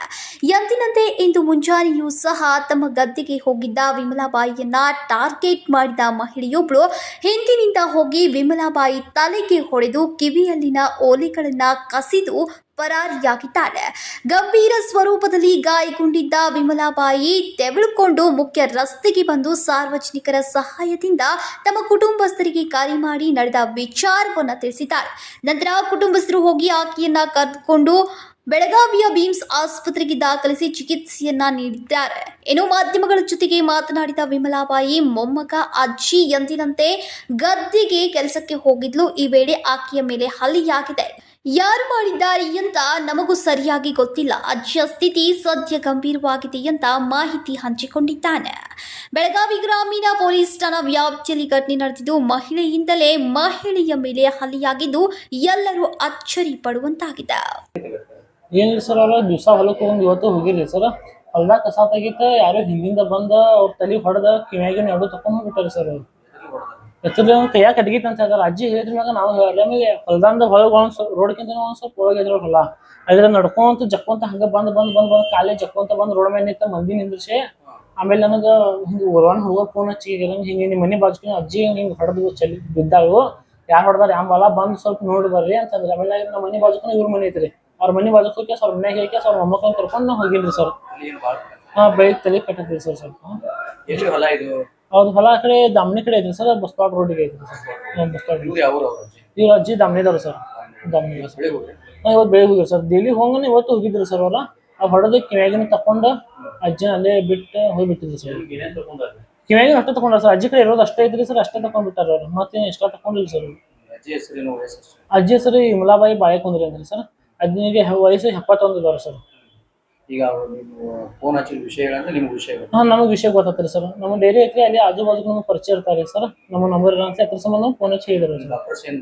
ಎಂದಿನಂತೆ ಇಂದು ಮುಂಜಾನೆಯೂ ಸಹ ತಮ್ಮ ಗದ್ದೆಗೆ ಹೋಗಿದ್ದ ವಿಮಲಾಬಾಯಿಯನ್ನ ಟಾರ್ಗೆಟ್ ಮಾಡಿದ ಮಹಿಳೆಯೊಬ್ಬಳು ಹಿಂದಿನಿಂದ ಹೋಗಿ ವಿಮಲಾಬಾಯಿ ತಲೆಗೆ ಹೊಡೆದು ಕಿವಿಯಲ್ಲಿನ ಓಲೆಗಳನ್ನ ಕಸಿದು ಪರಾರಿಯಾಗಿದ್ದಾಳೆ. ಗಂಭೀರ ಸ್ವರೂಪದಲ್ಲಿ ಗಾಯಗೊಂಡಿದ್ದ ವಿಮಲಾಬಾಯಿ ತೆವಳುಕೊಂಡು ಮುಖ್ಯ ರಸ್ತೆಗೆ ಬಂದು ಸಾರ್ವಜನಿಕರ ಸಹಾಯದಿಂದ ತಮ್ಮ ಕುಟುಂಬಸ್ಥರಿಗೆ ಕರೆ ಮಾಡಿ ನಡೆದ ವಿಚಾರವನ್ನು ತಿಳಿಸಿದ್ದಾರೆ. ನಂತರ ಕುಟುಂಬಸ್ಥರು ಹೋಗಿ ಆಕೆಯನ್ನ ಕರೆದುಕೊಂಡು ಬೆಳಗಾವಿಯ ಬಿಮ್ಸ್ ಆಸ್ಪತ್ರೆಗೆ ದಾಖಲಿಸಿ ಚಿಕಿತ್ಸೆಯನ್ನ ನೀಡಿದ್ದಾರೆ. ಇನ್ನು ಮಾಧ್ಯಮಗಳ ಜೊತೆಗೆ ಮಾತನಾಡಿದ ವಿಮಲಾಬಾಯಿ ಮೊಮ್ಮಗ ಅಜ್ಜಿ ಎಂದಿನಂತೆ ಗದ್ದೆಗೆ ಕೆಲಸಕ್ಕೆ ಹೋಗಿದ್ಲು. ಈ ವೇಳೆ ಆಕೆಯ ಮೇಲೆ ಹಲ್ಲೆಯಾಗಿದೆ. ಯಾರು ಮಾಡಿದ್ದಾರೆ ಅಂತ ನಮಗೂ ಸರಿಯಾಗಿ ಗೊತ್ತಿಲ್ಲ. ಅಜ್ಜಿಯ ಸ್ಥಿತಿ ಸದ್ಯ ಗಂಭೀರವಾಗಿದೆ ಅಂತ ಮಾಹಿತಿ ಹಂಚಿಕೊಂಡಿದ್ದಾನೆ. ಬೆಳಗಾವಿ ಗ್ರಾಮೀಣ ಪೊಲೀಸ್ ಠಾಣಾ ವ್ಯಾಪ್ತಿಯಲ್ಲಿ ಘಟನೆ ನಡೆದಿದ್ದು ಮಹಿಳೆಯಿಂದಲೇ ಮಹಿಳೆಯ ಮೇಲೆ ಹಲ್ಲೆಯಾಗಿದ್ದು ಎಲ್ಲರೂ ಅಚ್ಚರಿ ಪಡುವಂತಾಗಿದೆ. ಏನಿಲ್ಲ ಸರ್, ಅವ್ರ ದಿವಸ ಹೊಲಕ್ಕೆ ಹೋಗಿ ಇವತ್ತು ಹೋಗಿರ್ಲಿ ಸರ್. ಹೊಲ್ದಾಗ ಕಸಾತಾಗಿತ್ತು, ಯಾರೋ ಹಿಂದಿಂದ ಬಂದ ಅವ್ರ ತಲೆ ಹೊಡೆದ ಕಿವ್ಯಾಗಿನ ಎರಡು ತಗೊಂಡು ಹೋಗ್ಬಿಟ್ಟಾರೆ ಸರ್. ಅವ್ರು ಎತ್ತರದ ಕೈಯಾಗ ಕಟ್ಗಿತ್ತು ಅಂತ ಹೇಳ್ತಾರೆ. ಅಜ್ಜಿ ಹೇಳಿದ್ರ ಮ್ಯಾಗ ನಾವು ಆಮೇಲೆ ಹೊಲ್ದಂದ ಹೊಳಗೆ ರೋಡ್ಕಿಂತ ಒಂದ್ ಸ್ವಲ್ಪ ಒಳಗೆ ಇದ್ರ ಹೊಲ ಅದ್ರ ನಡ್ಕೊಂತ ಜಕ್ಕೊಂತ ಹಂಗ ಬಂದ್ ಕಾಲೇ ಜಕ್ಕೊಂತ ಬಂದ್ ರೋಡ್ ಮೇಲೆ ನಿಂತ ಮಂದಿ ನಿಂದ್ರಿಸಿ ಆಮೇಲೆ ನನಗ ಹಿಂಗ ಒಳಗಡೆ ಹೋಗೋ ಫೋನ್ ಹಚ್ಚಿ ಹಿಂಗೆ ನಿಮ್ಮ ಮನೆ ಬಾಜುಕಿನ ಅಜ್ಜಿ ಹಿಂಗೆ ಹೊಡೆದು ಚಲಿ ಬಿದ್ದಾಳು, ಯಾರು ಹೊಡೆದಾರ ಯಾಂಬಲ್ಲ ಬಂದ್ ಸ್ವಲ್ಪ ನೋಡಿ ಬರ್ರಿ ಅಂತಂದ್ರೆ. ಆಮೇಲೆ ನಮ್ಮ ಮನೆ ಬಾಜುಕಿನ ಇವ್ರ ಮನೆ ಐತ್ರಿ. ಅವ್ರ ಮನೆ ಬಾಜುಕ್ ಹೋಗಿ ಅವ್ರ ಮನ್ಯಾಗ ಹೇಳಿ ಅವ್ರ ಮೊಮ್ಮಕ್ಕಳನ್ನ ಕರ್ಕೊಂಡು ನಾವು ಹೋಗಿಲ್ರಿ ಸರ್. ಬೆಳಿಗ್ಗೆ ತಲೆ ಕಟ್ಟಿದ್ರಿ ಸರ್ ಸ್ವಲ್ಪ. ಅವ್ರ ಹೊಲ ಆ ಕಡೆ ದಾಮನಿ ಕಡೆ ಐತ್ರಿ ಸರ್, ಬಸ್ತಾಡ್ ರೋಡಿಗೆ ಐತ್ರಿ ಸರ್. ಬಸ್ತಾಡ್ ಇವ್ರ ಅಜ್ಜಿ ದಾಮನಿದವ್ರು ಸರ್, ದಾಮನಿ ಇವತ್ತು ಬೆಳಿಗ್ಗೆ ಹೋಗಿರಿ ಸರ್. ಡೈಲಿ ಹೋಗನೆ ಇವತ್ತು ಹೋಗಿದ್ರು ಸರ್. ಅವ್ರ ಆ ಹೊಡೆದ ಕಿವ್ಯಾಗಿನ ತಕೊಂಡು ಅಜ್ಜಿನ ಅಲ್ಲೇ ಬಿಟ್ಟು ಹೋಗ್ಬಿಟ್ಟಿದ್ರು ಸರ್. ಕಿವ್ಯಾಗಿನ ಅಷ್ಟೇ ತಗೊಂಡ್ರ ಸರ್. ಅಜ್ಜಿ ಕಡೆ ಇರೋದು ಅಷ್ಟೇ ಐತ್ರಿ ಸರ್, ಅಷ್ಟೇ ತಕೊಂಡ್ಬಿಟ್ಟಾರ ಅವ್ರು. ಮತ್ತೇನು ಎಷ್ಟ ತಕೊಂಡಿಲ್ಲ ಸರ್. ಅಜ್ಜಿ ಹೆಸರು ಇಮಲಾಬಾಯಿ ಬಾಳೆಕುಂದ್ರಿ ಅಂದ್ರಿ ಸರ್. ಅಜ್ಜಿನಿಗೆ ವಯಸ್ಸು 71 ಇದಾವ್ರಿ ಸರ್. ಈಗ ಫೋನ್ ಹಚ್ಚಿದ ವಿಷಯಗಳಂದ್ರೆ ನಿಮ್ಗೆ ವಿಷಯ ನಮಗೆ ವಿಷಯ ಗೊತ್ತಾಗ್ತದೆ ಸರ್. ನಮ್ಮ ಡೈರಿ ಐತ್ರಿ, ಅಲ್ಲಿ ಆಜು ಬಾಜು ನಮ್ಗೆ ಪರಿಚಯ ಇರ್ತಾರೆ ಸರ್. ನಮ್ಮ ನಂಬರ್ ಅಂತ ಅದ್ರ ಸಂಬಂಧ ಫೋನ್ ಹಚ್ಚಿ ಹೇಳಿದ್ರು ಸರ್.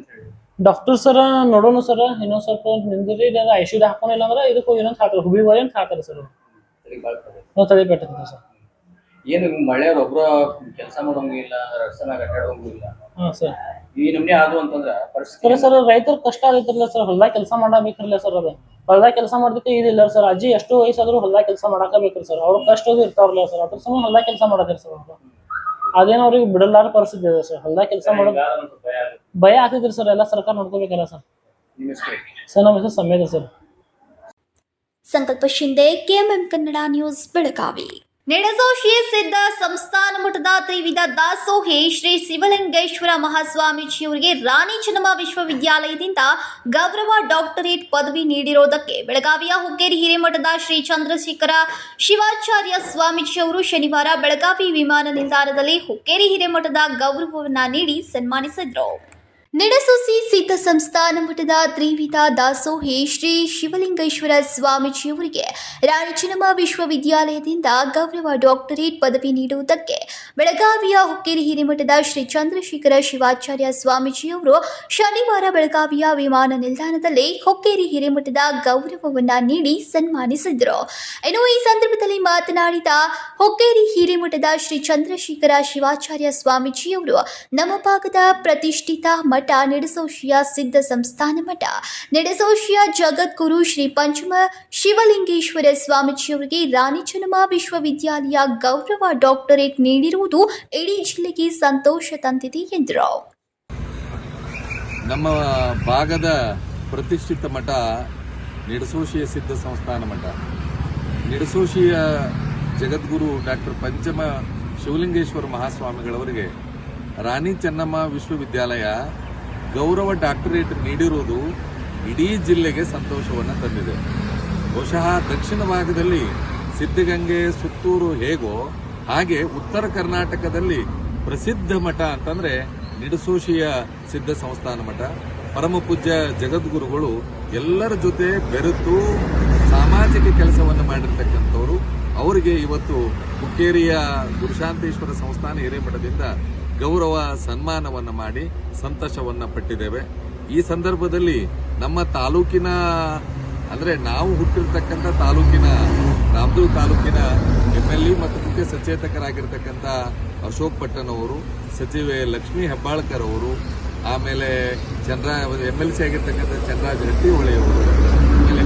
ಡಾಕ್ಟರ್ ಸರ್ ನೋಡೋಣ ಸರ್, ಇನ್ನೊಂದ್ ಸ್ವಲ್ಪ ನಿಂದ್ರಿ ಐಶ್ವರ್ಯ ಹಾಕೊಂಡಿಲ್ಲ ಅಂದ್ರೆ ಇದಕ್ಕೆ ಏನಂತ ಹಾಕ್ತಾರೆ, ಹುಬ್ಳಿ ಬಾರಿ ಅಂತ ಹಾಕ್ತಾರೆ ಸರ್. ನಾವು ತಲೆ ಕಟ್ಟಿದ್ವಿ ಸರ್. ಏನು ಮಳೆಯವ್ರ ಒಬ್ರ ಕೆಲಸ ಮಾಡೋಂಗಿಲ್ಲ, ರಸ್ತೆನಾಗ ಅಡ್ಡಾಡೋಂಗಿಲ್ಲ. ಹಾಂ ಸರ್. ಈ ನಮ್ನೆ ಆದು ಅಂತಂದ್ರೆ ಪರಿಸ್ಥಿತಿ ಸರ್, ರೈತರ ಕಷ್ಟ ಆಗೈತಿರ್ಲ ಸರ್. ಹೊಲ್ದಾಗ ಕೆಲಸ ಮಾಡಬೇಕಿರ್ಲಿಲ್ಲ ಸರ್. ಅದು ಹೊಲ್ದಾಗ ಕೆಲಸ ಮಾಡೋದಕ್ಕೆ ಇದಿಲ್ಲ ಸರ್. ಅಜ್ಜಿ ಎಷ್ಟು ವಯಸ್ಸಾದ್ರೂ ಹೊಲ್ದಾಗ ಕೆಲಸ ಮಾಡಾಕಬೇಕ್ರಿ ಸರ್. ಅವ್ರ ಕಷ್ಟ ಇರ್ತಾವ್ರಲ್ಲ ಸರ್, ಅದ್ರ ಸಂಬಂಧ ಹೊಲ್ದಾಗ ಕೆಲಸ ಮಾಡತ್ರಿ ಸರ್. ಅವ್ರು ಅದೇನೋ ಅವ್ರಿಗೆ ಬಿಡಲಾರ ಪರಿಸ್ಥಿತಿ ಇದೆ ಸರ್. ಹೊಲ್ದಾಗ ಕೆಲಸ ಮಾಡೋದು ಭಯ ಆಗ್ತಿದ್ರಿ ಸರ್. ಎಲ್ಲ ಸರ್ಕಾರ ನೋಡ್ಕೋಬೇಕಲ್ಲ ಸರ್. ಸರ್ ನಮ್ಮ ಹೆಸರು ಸಮೇತ ಸರ್. ಸಂಕಲ್ಪ ಶಿಂದೆ, ಕೆಎಂಎಂ ಕನ್ನಡ ನ್ಯೂಸ್, ಬೆಳಗಾವಿ. ನಿಡಸೋಶಿ ಸಿದ್ಧ ಸಂಸ್ಥಾನ ಮಠದ ತ್ರಿವಿಧ ದಾಸೋಹಿ ಶ್ರೀ ಶಿವಲಿಂಗೇಶ್ವರ ಮಹಾಸ್ವಾಮೀಜಿಯವರಿಗೆ ರಾಣಿ ಚೆನ್ನಮ್ಮ ವಿಶ್ವವಿದ್ಯಾಲಯದಿಂದ ಗೌರವ ಡಾಕ್ಟರೇಟ್ ಪದವಿ ನೀಡಿರುವುದಕ್ಕೆ ಬೆಳಗಾವಿಯ ಹುಕ್ಕೇರಿ ಹಿರೇಮಠದ ಶ್ರೀ ಚಂದ್ರಶೇಖರ ಶಿವಾಚಾರ್ಯ ಸ್ವಾಮೀಜಿಯವರು ಶನಿವಾರ ಬೆಳಗಾವಿ ವಿಮಾನ ನಿಲ್ದಾಣದಲ್ಲಿ ಹುಕ್ಕೇರಿ ಹಿರೇಮಠದ ಗೌರವವನ್ನು ನೀಡಿ ಸನ್ಮಾನಿಸಿದರು. ನಿಡಸೋಸಿ ಸಿದ್ಧ ಸಂಸ್ಥಾನ ಮಠದ ತ್ರಿವಿಧ ದಾಸೋಹಿ ಶ್ರೀ ಶಿವಲಿಂಗೇಶ್ವರ ಸ್ವಾಮೀಜಿಯವರಿಗೆ ರಾಣಿ ಚೆನ್ನಮ್ಮ ವಿಶ್ವವಿದ್ಯಾಲಯದಿಂದ ಗೌರವ ಡಾಕ್ಟರೇಟ್ ಪದವಿ ನೀಡುವುದಕ್ಕೆ ಬೆಳಗಾವಿಯ ಹುಕ್ಕೇರಿ ಹಿರೇಮಠದ ಶ್ರೀ ಚಂದ್ರಶೇಖರ ಶಿವಾಚಾರ್ಯ ಸ್ವಾಮೀಜಿಯವರು ಶನಿವಾರ ಬೆಳಗಾವಿಯ ವಿಮಾನ ನಿಲ್ದಾಣದಲ್ಲಿ ಹುಕ್ಕೇರಿ ಹಿರೇಮಠದ ಗೌರವವನ್ನು ನೀಡಿ ಸನ್ಮಾನಿಸಿದರು. ಇನ್ನು ಈ ಸಂದರ್ಭದಲ್ಲಿ ಮಾತನಾಡಿದ ಹುಕ್ಕೇರಿ ಹಿರೇಮಠದ ಶ್ರೀ ಚಂದ್ರಶೇಖರ ಶಿವಾಚಾರ್ಯ ಸ್ವಾಮೀಜಿಯವರು ನಮ್ಮ ಭಾಗದ ಪ್ರತಿಷ್ಠಿತ ಮಠ ನಿಡಸೋಶಿಯ ಸಿದ್ಧ ಸಂಸ್ಥಾನ ಮಠ ನಿಡಸೋಶಿಯ ಜಗದ್ಗುರು ಶ್ರೀ ಪಂಚಮ ಶಿವಲಿಂಗೇಶ್ವರ ಸ್ವಾಮೀಜಿಯವರಿಗೆ ರಾಣಿ ಚೆನ್ನಮ್ಮ ವಿಶ್ವವಿದ್ಯಾಲಯ ಗೌರವ ಡಾಕ್ಟರೇಟ್ ನೀಡಿರುವುದು ಇಡೀ ಜಿಲ್ಲೆಗೆ ಸಂತೋಷ ತಂದಿದೆ ಎಂದರು. ನಮ್ಮ ಭಾಗದ ಪ್ರತಿಷ್ಠಿತ ಮಠ ನಿಡಸೋಶಿಯ ಸಿದ್ಧ ಸಂಸ್ಥಾನ ಮಠ ನಿಡಸೋಶಿಯ ಜಗದ್ಗುರು ಡಾಕ್ಟರ್ ಪಂಚಮ ಶಿವಲಿಂಗೇಶ್ವರ ಮಹಾಸ್ವಾಮಿಗಳವರಿಗೆ ರಾಣಿ ಚೆನ್ನಮ್ಮ ವಿಶ್ವವಿದ್ಯಾಲಯ ಗೌರವ ಡಾಕ್ಟರೇಟ್ ನೀಡಿರುವುದು ಇಡೀ ಜಿಲ್ಲೆಗೆ ಸಂತೋಷವನ್ನು ತಂದಿದೆ. ಬಹುಶಃ ದಕ್ಷಿಣ ಭಾಗದಲ್ಲಿ ಸಿದ್ಧಗಂಗೆ ಸುತ್ತೂರು ಹೇಗೋ ಹಾಗೆ ಉತ್ತರ ಕರ್ನಾಟಕದಲ್ಲಿ ಪ್ರಸಿದ್ಧ ಮಠ ಅಂತಂದ್ರೆ ನಿಡಸೋಶಿಯ ಸಿದ್ಧ ಸಂಸ್ಥಾನ ಮಠ. ಪರಮ ಪೂಜ್ಯ ಜಗದ್ಗುರುಗಳು ಎಲ್ಲರ ಜೊತೆ ಬೆರೆತು ಸಾಮಾಜಿಕ ಕೆಲಸವನ್ನು ಮಾಡಿರ್ತಕ್ಕಂಥವ್ರು. ಅವರಿಗೆ ಇವತ್ತು ಹುಕ್ಕೇರಿಯ ಗುರುಶಾಂತೇಶ್ವರ ಸಂಸ್ಥಾನ ಹಿರೇಮಠದಿಂದ ಗೌರವ ಸನ್ಮಾನವನ್ನು ಮಾಡಿ ಸಂತೋಷವನ್ನು ಪಟ್ಟಿದ್ದೇವೆ. ಈ ಸಂದರ್ಭದಲ್ಲಿ ನಮ್ಮ ತಾಲೂಕಿನ ಅಂದ್ರೆ ನಾವು ಹುಟ್ಟಿರ್ತಕ್ಕಂಥ ತಾಲೂಕಿನ ರಾಮದುರ್ಗ ತಾಲೂಕಿನ MLA ಮತ್ತು ಮುಖ್ಯ ಸಚೇತಕರಾಗಿರ್ತಕ್ಕಂಥ ಅಶೋಕ್ ಪಟ್ಟಣ್ ಅವರು, ಸಚಿವೆ ಲಕ್ಷ್ಮೀ ಹೆಬ್ಬಾಳ್ಕರ್ ಅವರು, ಆಮೇಲೆ MLC ಆಗಿರ್ತಕ್ಕಂಥ ಚಂದ್ರರಾಜ್ ಹಟ್ಟಿಹೊಳೆ ಅವರು, ಆಮೇಲೆ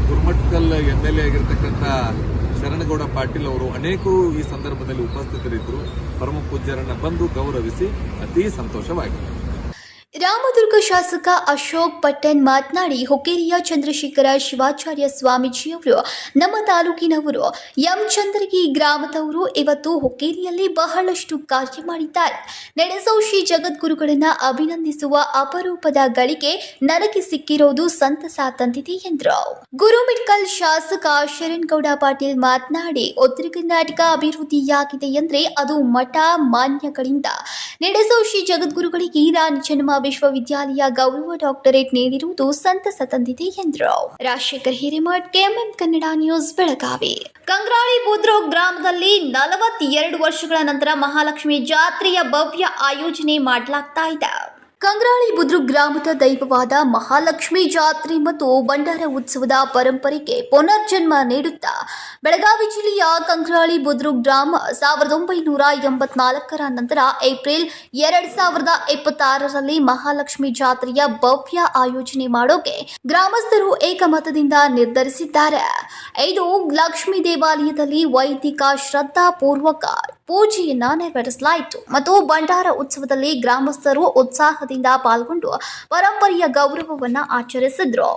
ಗುರುಮಠಕಲ್ MLA ಆಗಿರ್ತಕ್ಕಂಥ ಶರಣಗೌಡ ಪಾಟೀಲ್ ಅವರು ಅನೇಕರು ಈ ಸಂದರ್ಭದಲ್ಲಿ ಉಪಸ್ಥಿತರಿದ್ದರು. ಪರಮ ಪೂಜ್ಯರನ್ನ ಬಂದು ಗೌರವಿಸಿ ಅತೀ ಸಂತೋಷವಾಗಿದೆ. ರಾಮದುರ್ಗ ಶಾಸಕ ಅಶೋಕ್ ಪಟ್ಟಣ್ ಮಾತನಾಡಿ, ಹುಕ್ಕೇರಿಯ ಚಂದ್ರಶೇಖರ ಶಿವಾಚಾರ್ಯ ಸ್ವಾಮೀಜಿಯವರು ನಮ್ಮ ತಾಲೂಕಿನವರು. ಎಂ ಚಂದ್ರಗಿ ಗ್ರಾಮದವರು. ಇವತ್ತು ಹುಕ್ಕೇರಿಯಲ್ಲಿ ಬಹಳಷ್ಟು ಕಾರ್ಯ ಮಾಡಿದ್ದಾರೆ. ನೆಡಸೋಶಿ ಜಗದ್ಗುರುಗಳನ್ನು ಅಭಿನಂದಿಸುವ ಅಪರೂಪದ ಗಳಿಗೆ ನನಗೆ ಸಿಕ್ಕಿರೋದು ಸಂತಸ ತಂದಿದೆ ಎಂದರು. ಗುರುಮಿಟ್ಕಲ್ ಶಾಸಕ ಶರಣಗೌಡ ಪಾಟೀಲ್ ಮಾತನಾಡಿ, ಉತ್ತರ ಕರ್ನಾಟಕ ಅಭಿವೃದ್ಧಿಯಾಗಿದೆ ಎಂದರೆ ಅದು ಮಠ ಮಾನ್ಯಗಳಿಂದ. ನೆಡಸೋಶಿ ಜಗದ್ಗುರುಗಳಿಗೆ ರಾಣಿ ಚೆನ್ನಮ್ಮ ವಿಶ್ವವಿದ್ಯಾಲಯ ಗೌರವ ಡಾಕ್ಟರೇಟ್ ನೀಡಿರುವುದು ಸಂತಸ ತಂದಿದೆ ಎಂದರು. Rajashekhar Hiremath, KMM Kannada news, Belagavi. ಕಂಗ್ರಾಳಿ ಬುದ್ರೋಗ್ ಗ್ರಾಮದಲ್ಲಿ 42 ವರ್ಷಗಳ ನಂತರ ಮಹಾಲಕ್ಷ್ಮಿ ಜಾತ್ರೆಯ ಭವ್ಯ ಆಯೋಜನೆ ಮಾಡಲಾಗ್ತಾ ಇದೆ. ಕಂಗ್ರಾಳಿ ಬುದ್ರುಕ್ ಗ್ರಾಮದ ದೈವವಾದ ಮಹಾಲಕ್ಷ್ಮಿ ಜಾತ್ರೆ ಮತ್ತು ಭಂಡಾರ ಉತ್ಸವದ ಪರಂಪರೆಗೆ ಪುನರ್ಜನ್ಮ ನೀಡುತ್ತಾ ಬೆಳಗಾವಿ ಜಿಲ್ಲೆಯ ಕಂಗ್ರಾಳಿ ಬುದ್ರುಕ್ ಗ್ರಾಮ 1984ರ ನಂತರ ಏಪ್ರಿಲ್ 2026ರಲ್ಲಿ ಮಹಾಲಕ್ಷ್ಮಿ ಜಾತ್ರೆಯ ಭವ್ಯ ಆಯೋಜನೆ ಮಾಡೋಕೆ ಗ್ರಾಮಸ್ಥರು ಏಕಮತದಿಂದ ನಿರ್ಧರಿಸಿದ್ದಾರೆ. ಇದು ಲಕ್ಷ್ಮೀ ದೇವಾಲಯದಲ್ಲಿ ವೈದಿಕ ಶ್ರದ್ಧಾಪೂರ್ವಕ ಪೂಜೆಯನ್ನ ನೆರವೇರಿಸಲಾಯಿತು ಮತ್ತು ಭಂಡಾರ ಉತ್ಸವದಲ್ಲಿ ಗ್ರಾಮಸ್ಥರು ಉತ್ಸಾಹದಿಂದ ಪಾಲ್ಗೊಂಡು ಪರಂಪರೆಯ ಗೌರವವನ್ನು ಆಚರಿಸಿದ್ರು.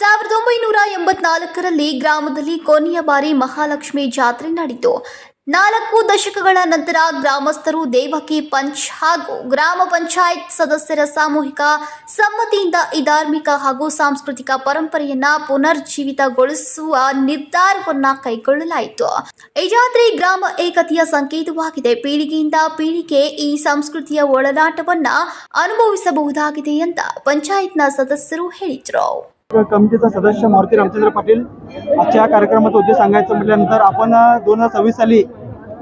ಸಾವಿರದ 1984ರಲ್ಲಿ ಗ್ರಾಮದಲ್ಲಿ ಕೊನೆಯ ಬಾರಿ ಮಹಾಲಕ್ಷ್ಮಿ ಜಾತ್ರೆ ನಡೆಯಿತು. 4 ದಶಕಗಳ ನಂತರ ಗ್ರಾಮಸ್ಥರು ದೇವಕಿ ಪಂಚ್ ಹಾಗೂ ಗ್ರಾಮ ಪಂಚಾಯತ್ ಸದಸ್ಯರ ಸಾಮೂಹಿಕ ಸಮ್ಮತಿಯಿಂದ ಈ ಧಾರ್ಮಿಕ ಹಾಗೂ ಸಾಂಸ್ಕೃತಿಕ ಪರಂಪರೆಯನ್ನ ಪುನರ್ಜೀವಿತಗೊಳಿಸುವ ನಿರ್ಧಾರವನ್ನ ಕೈಗೊಳ್ಳಲಾಯಿತು. ಈ ಜಾತ್ರೆ ಗ್ರಾಮ ಏಕತೆಯ ಸಂಕೇತವಾಗಿದೆ. ಪೀಳಿಗೆಯಿಂದ ಪೀಳಿಗೆ ಈ ಸಂಸ್ಕೃತಿಯ ಒಳನಾಟವನ್ನ ಅನುಭವಿಸಬಹುದಾಗಿದೆ ಅಂತ ಪಂಚಾಯತ್ನ सदस्यರು ಹೇಳಿದ್ರು. कमिटीचा सदस्य मारुती रामचंद्र पाटील. आजच्या या कार्यक्रमाचा उद्देश सांगायचं म्हटल्यानंतर आपण 2026 साली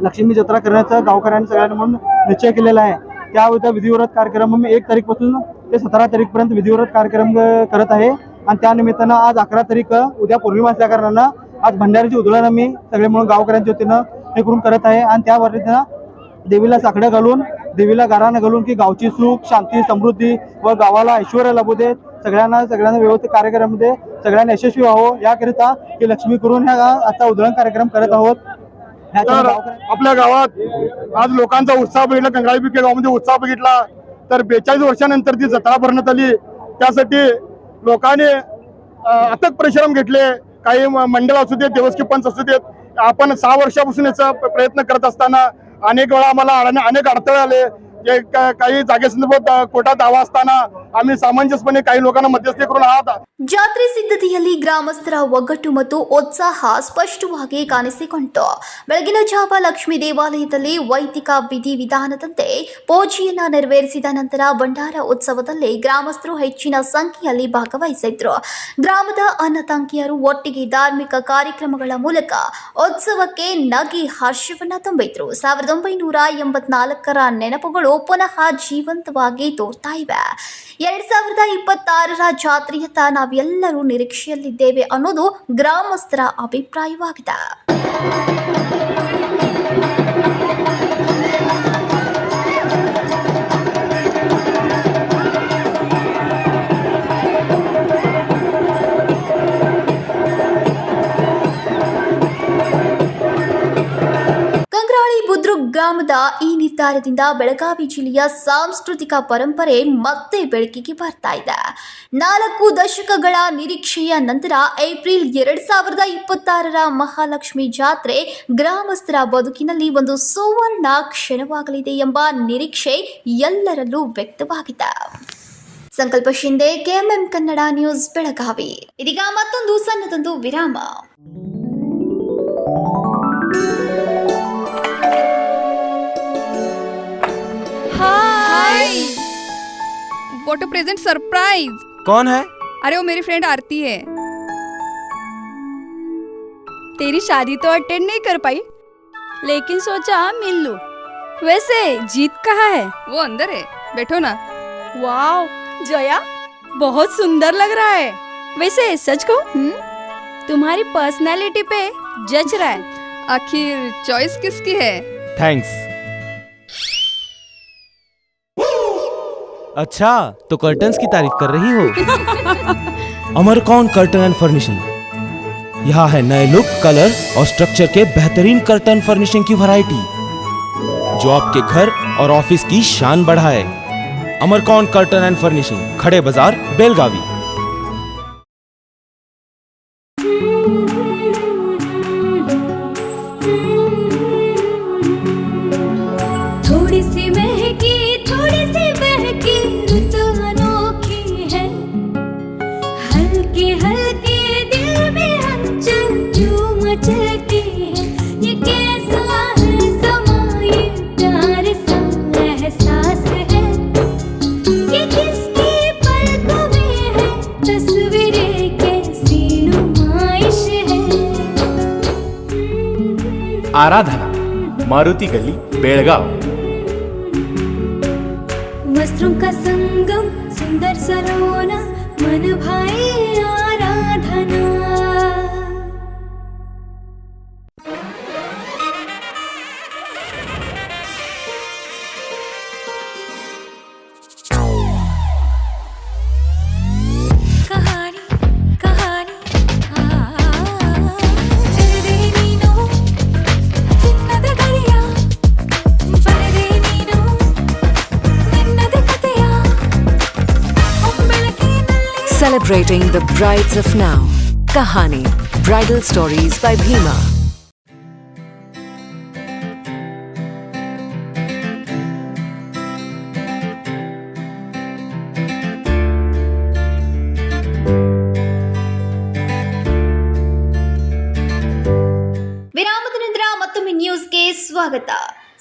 लक्ष्मी जत्रा करण्याचा गावकऱ्यांनी सगळ्यांनी म्हणून निश्चय केलेला आहे. त्या विधिवत कार्यक्रम मी 1 तारीखपासून ते 17 तारीखपर्यंत विधिवत कार्यक्रम करत आहे आणि त्या निमित्तानं आज 11 तारीख उद्या पौर्णिमा असल्या कारणानं आज भंडाऱ्याची उधळण आम्ही सगळे म्हणून गावकऱ्यांच्या वतीनं हे करून करत आहे आणि त्या वतीनं देवीला साकडं घालून देवीला गाराणं घालून की गावची सुख शांती समृद्धी व गावाला ऐश्वर्य लाभू देत सगळ्यांना व्यवस्थित कार्यक्रमामध्ये सगळ्यांना यशस्वी व्हावं याकरिता की लक्ष्मी करून ह्या आता उधळण कार्यक्रम करत आहोत. आपल्या गावात आज लोकांचा उत्साह बघितला, कंगराळी बिके गावामध्ये उत्साह बघितला तर 42 वर्षानंतर ती जत्रा भरण्यात आली. त्यासाठी लोकांनी अथक परिश्रम घेतले. काही मंडळ असू देत, देवस्थी पंच असू देत. आपण 6 वर्षापासून याचा प्रयत्न करत असताना अनेक वेळा आम्हाला अनेक अडथळे आले. काही जागेसंदर्भात कोर्टात दावा असताना आम्ही सामंजस्यपणे काही लोकांना मध्यस्थी करून आहात. ಜಾತ್ರೆ ಸಿದ್ಧತೆಯಲ್ಲಿ ಗ್ರಾಮಸ್ಥರ ಒಗ್ಗಟ್ಟು ಮತ್ತು ಉತ್ಸಾಹ ಸ್ಪಷ್ಟವಾಗಿ ಕಾಣಿಸಿಕೊಂಡಿತು. ಬೆಳಗಿನ ಜಾವ ಲಕ್ಷ್ಮೀ ದೇವಾಲಯದಲ್ಲಿ ವೈದಿಕ ವಿಧಿವಿಧಾನದಂತೆ ಪೂಜೆಯನ್ನ ನೆರವೇರಿಸಿದ ನಂತರ ಭಂಡಾರ ಉತ್ಸವದಲ್ಲಿ ಗ್ರಾಮಸ್ಥರು ಹೆಚ್ಚಿನ ಸಂಖ್ಯೆಯಲ್ಲಿ ಭಾಗವಹಿಸಿದ್ರು. ಗ್ರಾಮದ ಅಣ್ಣ ತಂಗಿಯರು ಒಟ್ಟಿಗೆ ಧಾರ್ಮಿಕ ಕಾರ್ಯಕ್ರಮಗಳ ಮೂಲಕ ಉತ್ಸವಕ್ಕೆ ನಗೆ ಹರ್ಷವನ್ನ ತುಂಬಿದ್ರು. 1984ರ ನೆನಪುಗಳು ಪುನಃ ಜೀವಂತವಾಗಿ ತೋರ್ತಾ ಇವೆ. 2026ರ ಜಾತ್ರೆಯತ್ತ ನಾವೆಲ್ಲರೂ ನಿರೀಕ್ಷೆಯಲ್ಲಿದ್ದೇವೆ ಅನ್ನೋದು ಗ್ರಾಮಸ್ಥರ ಅಭಿಪ್ರಾಯವಾಗಿದೆ. ಕಂಗ್ರಾಳಿ ಬುದ್ರುಕ್ ಗ್ರಾಮದ ಈ ನಿರ್ಧಾರದಿಂದ ಬೆಳಗಾವಿ ಜಿಲ್ಲೆಯ ಸಾಂಸ್ಕೃತಿಕ ಪರಂಪರೆ ಮತ್ತೆ ಬೆಳಕಿಗೆ ಬರ್ತಾ ಇದೆ. 4 ದಶಕಗಳ ನಿರೀಕ್ಷೆಯ ನಂತರ ಏಪ್ರಿಲ್ 2026ರ ಮಹಾಲಕ್ಷ್ಮಿ ಜಾತ್ರೆ ಗ್ರಾಮಸ್ಥರ ಬದುಕಿನಲ್ಲಿ ಒಂದು ಸುವರ್ಣ ಕ್ಷಣವಾಗಲಿದೆ ಎಂಬ ನಿರೀಕ್ಷೆ ಎಲ್ಲರಲ್ಲೂ ವ್ಯಕ್ತವಾಗಿದೆ. ಸಂಕಲ್ಪ ಶಿಂದೆ, ಕೆಎಂಎಂ ಕನ್ನಡ ನ್ಯೂಸ್, ಬೆಳಗಾವಿ. ಇದೀಗ ಮತ್ತೊಂದು ಸಣ್ಣದೊಂದು ವಿರಾಮ. हाय, व्हाट अ प्रेजेंट सरप्राइज. कौन है? अरे वो मेरी फ्रेंड आरती है. तेरी शादी तो अटेंड नहीं कर पाई, लेकिन सोचा मिल लूं. वैसे जीत कहाँ है? वो अंदर है, बैठो ना. वाओ जया, बहुत सुंदर लग रहा है. वैसे सच कहूं, तुम्हारी पर्सनालिटी पे जज रहा है. आखिर चॉइस किसकी है? थैंक्स. अच्छा, तो कर्टन्स की तारीफ कर रही हो? अमरकौन कर्टन एंड फर्निशिंग. यहाँ है नए लुक, कलर और स्ट्रक्चर के बेहतरीन कर्टन फर्निशिंग की वैरायटी जो आपके घर और ऑफिस की शान बढ़ाए. अमरकौन कर्टन एंड फर्निशिंग, खड़े बाजार, बेलगावी. थोड़ी सी महकी, थोड़ी सी बहकी, तो अनोखी है. हल्के हल्के दिल में हलचल जो मचलती है. ये कैसा है समा, ये प्यार सा एहसास है. ये किसकी पलकों में है आराधना, मारुति गली, बेळगाव। वस्त्रों का संगम, सुंदर सरोना, मन भाए आराधना। Celebrating the brides of now. Kahani, Bridal Stories by Bhima. ವಿರಾಮದ ನಂತರ ಮತ್ತೊಮ್ಮೆ ನ್ಯೂಸ್ಗೆ ಸ್ವಾಗತ.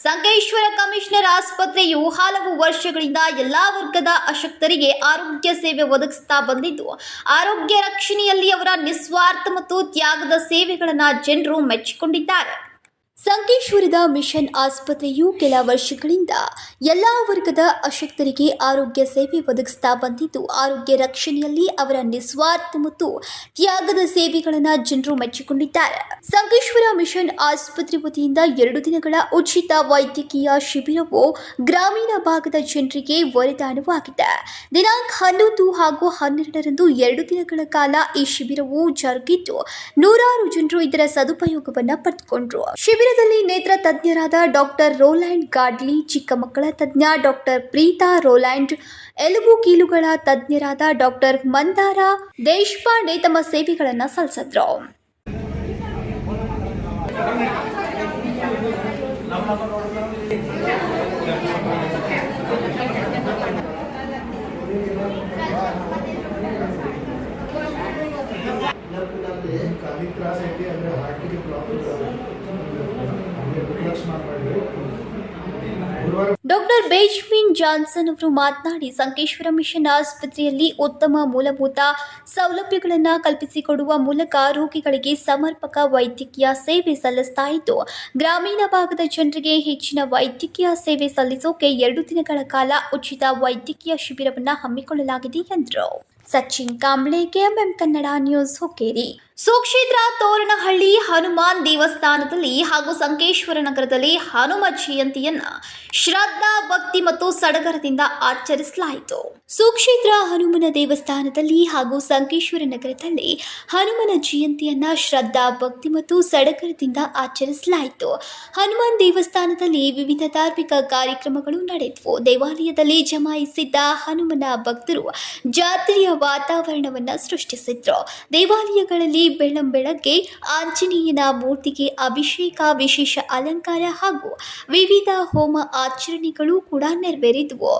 ಸಂಕೇಶ್ವರ ಕಮಿಷನರ್ ಆಸ್ಪತ್ರೆಯು ಹಲವು ವರ್ಷಗಳಿಂದ ಎಲ್ಲಾ ವರ್ಗದ ಅಶಕ್ತರಿಗೆ ಆರೋಗ್ಯ ಸೇವೆ ಒದಗಿಸ್ತಾ ಬಂದಿದ್ದು, ಆರೋಗ್ಯ ರಕ್ಷಣೆಯಲ್ಲಿ ಅವರ ನಿಸ್ವಾರ್ಥ ಮತ್ತು ತ್ಯಾಗದ ಸೇವೆಗಳನ್ನು ಜನರು ಮೆಚ್ಚಿಕೊಂಡಿದ್ದಾರೆ. ಸಂಕೇಶ್ವರದ ಮಿಷನ್ ಆಸ್ಪತ್ರೆಯು ಕೆಲ ವರ್ಷಗಳಿಂದ ಎಲ್ಲ ವರ್ಗದ ಅಶಕ್ತರಿಗೆ ಆರೋಗ್ಯ ಸೇವೆ ಒದಗಿಸ್ತಾ ಬಂದಿದ್ದು, ಆರೋಗ್ಯ ರಕ್ಷಣೆಯಲ್ಲಿ ಅವರ ನಿಸ್ವಾರ್ಥ ಮತ್ತು ತ್ಯಾಗದ ಸೇವೆಗಳನ್ನು ಜನರು ಮೆಚ್ಚಿಕೊಂಡಿದ್ದಾರೆ. ಸಂಕೇಶ್ವರ ಮಿಷನ್ ಆಸ್ಪತ್ರೆ ವತಿಯಿಂದ 2 ದಿನಗಳ ಉಚಿತ ವೈದ್ಯಕೀಯ ಶಿಬಿರವು ಗ್ರಾಮೀಣ ಭಾಗದ ಜನರಿಗೆ ವರದಾನವಾಗಿದೆ. ದಿನಾಂಕ 11 ಹಾಗೂ 12ರಂದು 2 ದಿನಗಳ ಕಾಲ ಈ ಶಿಬಿರವು ಜರುಗಿದ್ದು, ನೂರಾರು ಜನರು ಇದರ ಸದುಪಯೋಗವನ್ನು ಪಡೆದುಕೊಂಡರು. ಶಿಬಿರದಲ್ಲಿ ನೇತ್ರ ತಜ್ಞರಾದ ಡಾಕ್ಟರ್ ರೋಲ್ಯಾಂಡ್ ಗಾಡ್ಲಿ, ಚಿಕ್ಕ ಮಕ್ಕಳ ತಜ್ಞ ಡಾಕ್ಟರ್ ಪ್ರೀತಾ ರೋಲ್ಯಾಂಡ್, ಎಲುಬು ಕೀಲುಗಳ ತಜ್ಞರಾದ ಡಾಕ್ಟರ್ ಮಂದಾರ ದೇಶಪಾಂಡೆ ತಮ್ಮ ಸೇವೆಗಳನ್ನು ಸಲ್ಲಿಸಿದ್ರು. ಡಾಕ್ಟರ್ ಬೆಂಜಮಿನ್ ಜಾನ್ಸನ್ ಅವರು ಮಾತನಾಡಿ, ಸಂಕೇಶ್ವರ ಮಿಷನ್ ಆಸ್ಪತ್ರೆಯಲ್ಲಿ ಉತ್ತಮ ಮೂಲಭೂತ ಸೌಲಭ್ಯಗಳನ್ನು ಕಲ್ಪಿಸಿಕೊಡುವ ಮೂಲಕ ರೋಗಿಗಳಿಗೆ ಸಮರ್ಪಕ ವೈದ್ಯಕೀಯ ಸೇವೆ ಸಲ್ಲಿಸ್ತಾ ಇದ್ದು, ಗ್ರಾಮೀಣ ಭಾಗದ ಜನರಿಗೆ ಹೆಚ್ಚಿನ ವೈದ್ಯಕೀಯ ಸೇವೆ ಸಲ್ಲಿಸೋಕೆ 2 ದಿನಗಳ ಕಾಲ ಉಚಿತ ವೈದ್ಯಕೀಯ ಶಿಬಿರವನ್ನು ಹಮ್ಮಿಕೊಳ್ಳಲಾಗಿದೆ ಎಂದರು. Sachin Kamble, KMM Kannada news, Hukkeri. ಸುಕ್ಷೇತ್ರ ತೋರಣಹಳ್ಳಿ ಹನುಮಾನ್ ದೇವಸ್ಥಾನದಲ್ಲಿ ಹಾಗೂ ಸಂಕೇಶ್ವರ ನಗರದಲ್ಲಿ ಹನುಮ ಜಯಂತಿಯನ್ನ ಶ್ರದ್ಧಾ, ಭಕ್ತಿ ಮತ್ತು ಸಡಗರದಿಂದ ಆಚರಿಸಲಾಯಿತು. ಸುಕ್ಷೇತ್ರ ಹನುಮನ ದೇವಸ್ಥಾನದಲ್ಲಿ ಹಾಗೂ ಸಂಕೇಶ್ವರ ನಗರದಲ್ಲಿ ಹನುಮನ ಜಯಂತಿಯನ್ನ ಶ್ರದ್ಧಾ, ಭಕ್ತಿ ಮತ್ತು ಸಡಗರದಿಂದ ಆಚರಿಸಲಾಯಿತು. ಹನುಮಾನ್ ದೇವಸ್ಥಾನದಲ್ಲಿ ವಿವಿಧ ಧಾರ್ಮಿಕ ಕಾರ್ಯಕ್ರಮಗಳು ನಡೆದವು. ದೇವಾಲಯದಲ್ಲಿ ಜಮಾಯಿಸಿದ್ದ ಹನುಮನ ಭಕ್ತರು ಜಾತ್ರೆಯ ವಾತಾವರಣವನ್ನು ಸೃಷ್ಟಿಸಿದ್ರು. ದೇವಾಲಯಗಳಲ್ಲಿ ಬೆಳ್ಳಂಬೆಳಗ್ಗೆ ಆಂಜನೇಯನ ಮೂರ್ತಿಗೆ ಅಭಿಷೇಕ, ವಿಶೇಷ ಅಲಂಕಾರ ಹಾಗೂ ವಿವಿಧ ಹೋಮ ಆಚರಣೆಗಳು ಕೂಡ ನೆರವೇರಿದವು.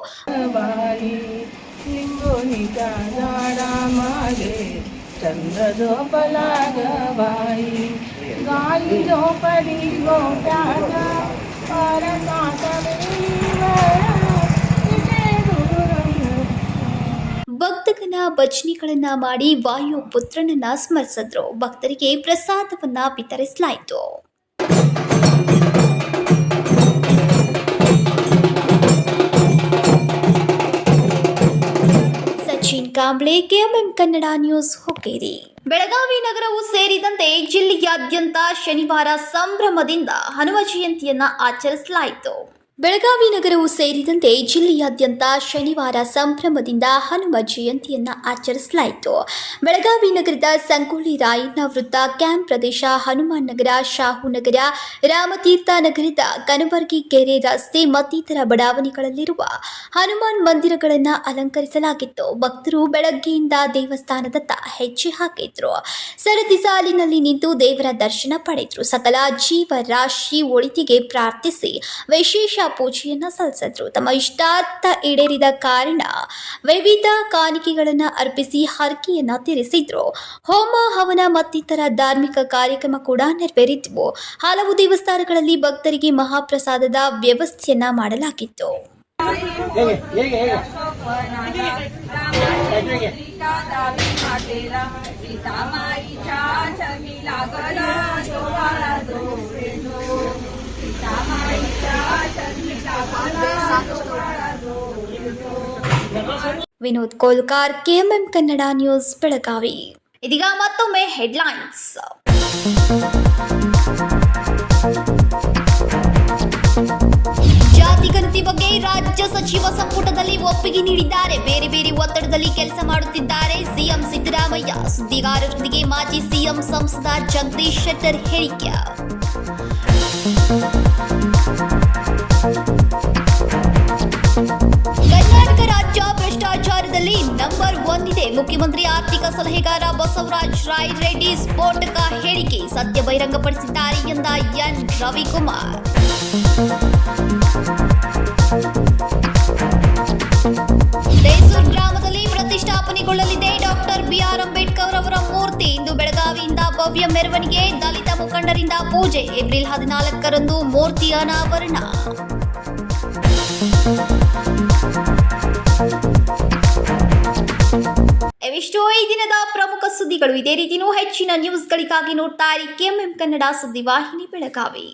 ಭಕ್ತಗಣ ಭಜನೆಗಳನ್ನ ಮಾಡಿ ವಾಯು ಪುತ್ರನನ್ನ ಸ್ಮರಿಸಿದ್ರು. ಭಕ್ತರಿಗೆ ಪ್ರಸಾದವನ್ನ ವಿತರಿಸಲಾಯಿತು. Sachin Kamble, KMM Kannada news, Hukkeri. ಬೆಳಗಾವಿ ನಗರವು ಸೇರಿದಂತೆ ಜಿಲ್ಲೆಯಾದ್ಯಂತ ಶನಿವಾರ ಸಂಭ್ರಮದಿಂದ ಹನುಮ ಜಯಂತಿಯನ್ನ ಆಚರಿಸಲಾಯಿತು. ಬೆಳಗಾವಿ ನಗರವು ಸೇರಿದಂತೆ ಜಿಲ್ಲೆಯಾದ್ಯಂತ ಶನಿವಾರ ಸಂಭ್ರಮದಿಂದ ಹನುಮ ಜಯಂತಿಯನ್ನ ಆಚರಿಸಲಾಯಿತು. ಬೆಳಗಾವಿ ನಗರದ ಸಂಗೊಳ್ಳಿ ರಾಯಣ್ಣ ವೃತ್ತ, ಕ್ಯಾಂಪ್ ಪ್ರದೇಶ, ಹನುಮಾನ್ ನಗರ, ಶಾಹು ನಗರ, ರಾಮತೀರ್ಥ ನಗರದ ಕನಬರ್ಗಿ ಕೆರೆ ರಸ್ತೆ ಮತ್ತಿತರ ಬಡಾವಣೆಗಳಲ್ಲಿರುವ ಹನುಮಾನ್ ಮಂದಿರಗಳನ್ನು ಅಲಂಕರಿಸಲಾಗಿತ್ತು. ಭಕ್ತರು ಬೆಳಗ್ಗೆಯಿಂದ ದೇವಸ್ಥಾನದತ್ತ ಹೆಜ್ಜೆ ಹಾಕಿದ್ರು. ಸರದಿ ಸಾಲಿನಲ್ಲಿ ನಿಂತು ದೇವರ ದರ್ಶನ ಪಡೆದ್ರು. ಸಕಲ ಜೀವರಾಶಿ ಒಳಿತಿಗೆ ಪ್ರಾರ್ಥಿಸಿ ವಿಶೇಷ ಪೂಜೆಯನ್ನ ಸಲ್ಲಿಸಿದ್ರು. ತಮ್ಮ ಇಷ್ಟಾರ್ಥ ಈಡೇರಿದ ಕಾರಣ ವಿವಿಧ ಕಾಣಿಕೆಗಳನ್ನು ಅರ್ಪಿಸಿ ಹರಕೆಯನ್ನ ತೀರಿಸಿದ್ರು. ಹೋಮ, ಹವನ ಮತ್ತಿತರ ಧಾರ್ಮಿಕ ಕಾರ್ಯಕ್ರಮ ಕೂಡ ನೆರವೇರಿದ್ವು. ಹಲವು ದೇವಸ್ಥಾನಗಳಲ್ಲಿ ಭಕ್ತರಿಗೆ ಮಹಾಪ್ರಸಾದದ ವ್ಯವಸ್ಥೆಯನ್ನ ಮಾಡಲಾಗಿತ್ತು. Vinod Kolkar, KMM Kannada news, Belagavi. ಇದೀಗ ಮತ್ತೊಮ್ಮೆ ಹೆಡ್ಲೈನ್ಸ್. ಜಾತಿ ಗಣತಿ ಬಗ್ಗೆ ರಾಜ್ಯ ಸಚಿವ ಸಂಪುಟದಲ್ಲಿ ಒಪ್ಪಿಗೆ ನೀಡಿದ್ದಾರೆ. ಬೇರೆ ಬೇರೆ ಒತ್ತಡದಲ್ಲಿ ಕೆಲಸ ಮಾಡುತ್ತಿದ್ದಾರೆ ಸಿಎಂ ಸಿದ್ದರಾಮಯ್ಯ. ಸುದ್ದಿಗಾರರೊಂದಿಗೆ ಮಾಜಿ ಸಿಎಂ ಸಂಸದ ಜಗದೀಶ್ ಶೆಟ್ಟರ್ ಹೇಳಿಕೆ. ಕರ್ನಾಟಕ ರಾಜ್ಯ ಭ್ರಷ್ಟಾಚಾರದಲ್ಲಿ ನಂಬರ್ 1 ಇದೆ. ಮುಖ್ಯಮಂತ್ರಿ ಆರ್ಥಿಕ ಸಲಹೆಗಾರ ಬಸವರಾಜ ರಾಯ್ ರೆಡ್ಡಿ ಸ್ಫೋಟಕ ಹೇಳಿಕೆ ಸತ್ಯ ಬಹಿರಂಗಪಡಿಸಿದ್ದಾರೆ ಎಂದ ಎನ್ ರವಿಕುಮಾರ್. ದೇಸೂರ್ ಗ್ರಾಮದಲ್ಲಿ ಪ್ರತಿಷ್ಠಾಪನೆಗೊಳ್ಳಲಿದೆ ಡಾಕ್ಟರ್ ಬಿಆರ್ ಅಂಬೇಡ್ಕರ್ ಅವರ ಮೂರ್ತಿ. ಇಂದು ಬೆಳಗಾವಿಯಿಂದ ಭವ್ಯ ಮೆರವಣಿಗೆ, ದಲಿತ ಮುಖಂಡರಿಂದ ಪೂಜೆ. ಏಪ್ರಿಲ್ 14ರಂದು ಮೂರ್ತಿ ಅನಾವರಣ. ಇವಿಷ್ಟು ಈ ದಿನದ ಪ್ರಮುಖ ಸುದ್ದಿಗಳು. ಇದೇ ರೀತಿಯೂ ಹೆಚ್ಚಿನ ನ್ಯೂಸ್ಗಳಿಗಾಗಿ ನೋಡ್ತಾ ಇರಿ ಕೆಎಂಎಂ ಕನ್ನಡ ಸುದ್ದಿವಾಹಿನಿ, ಬೆಳಗಾವಿ.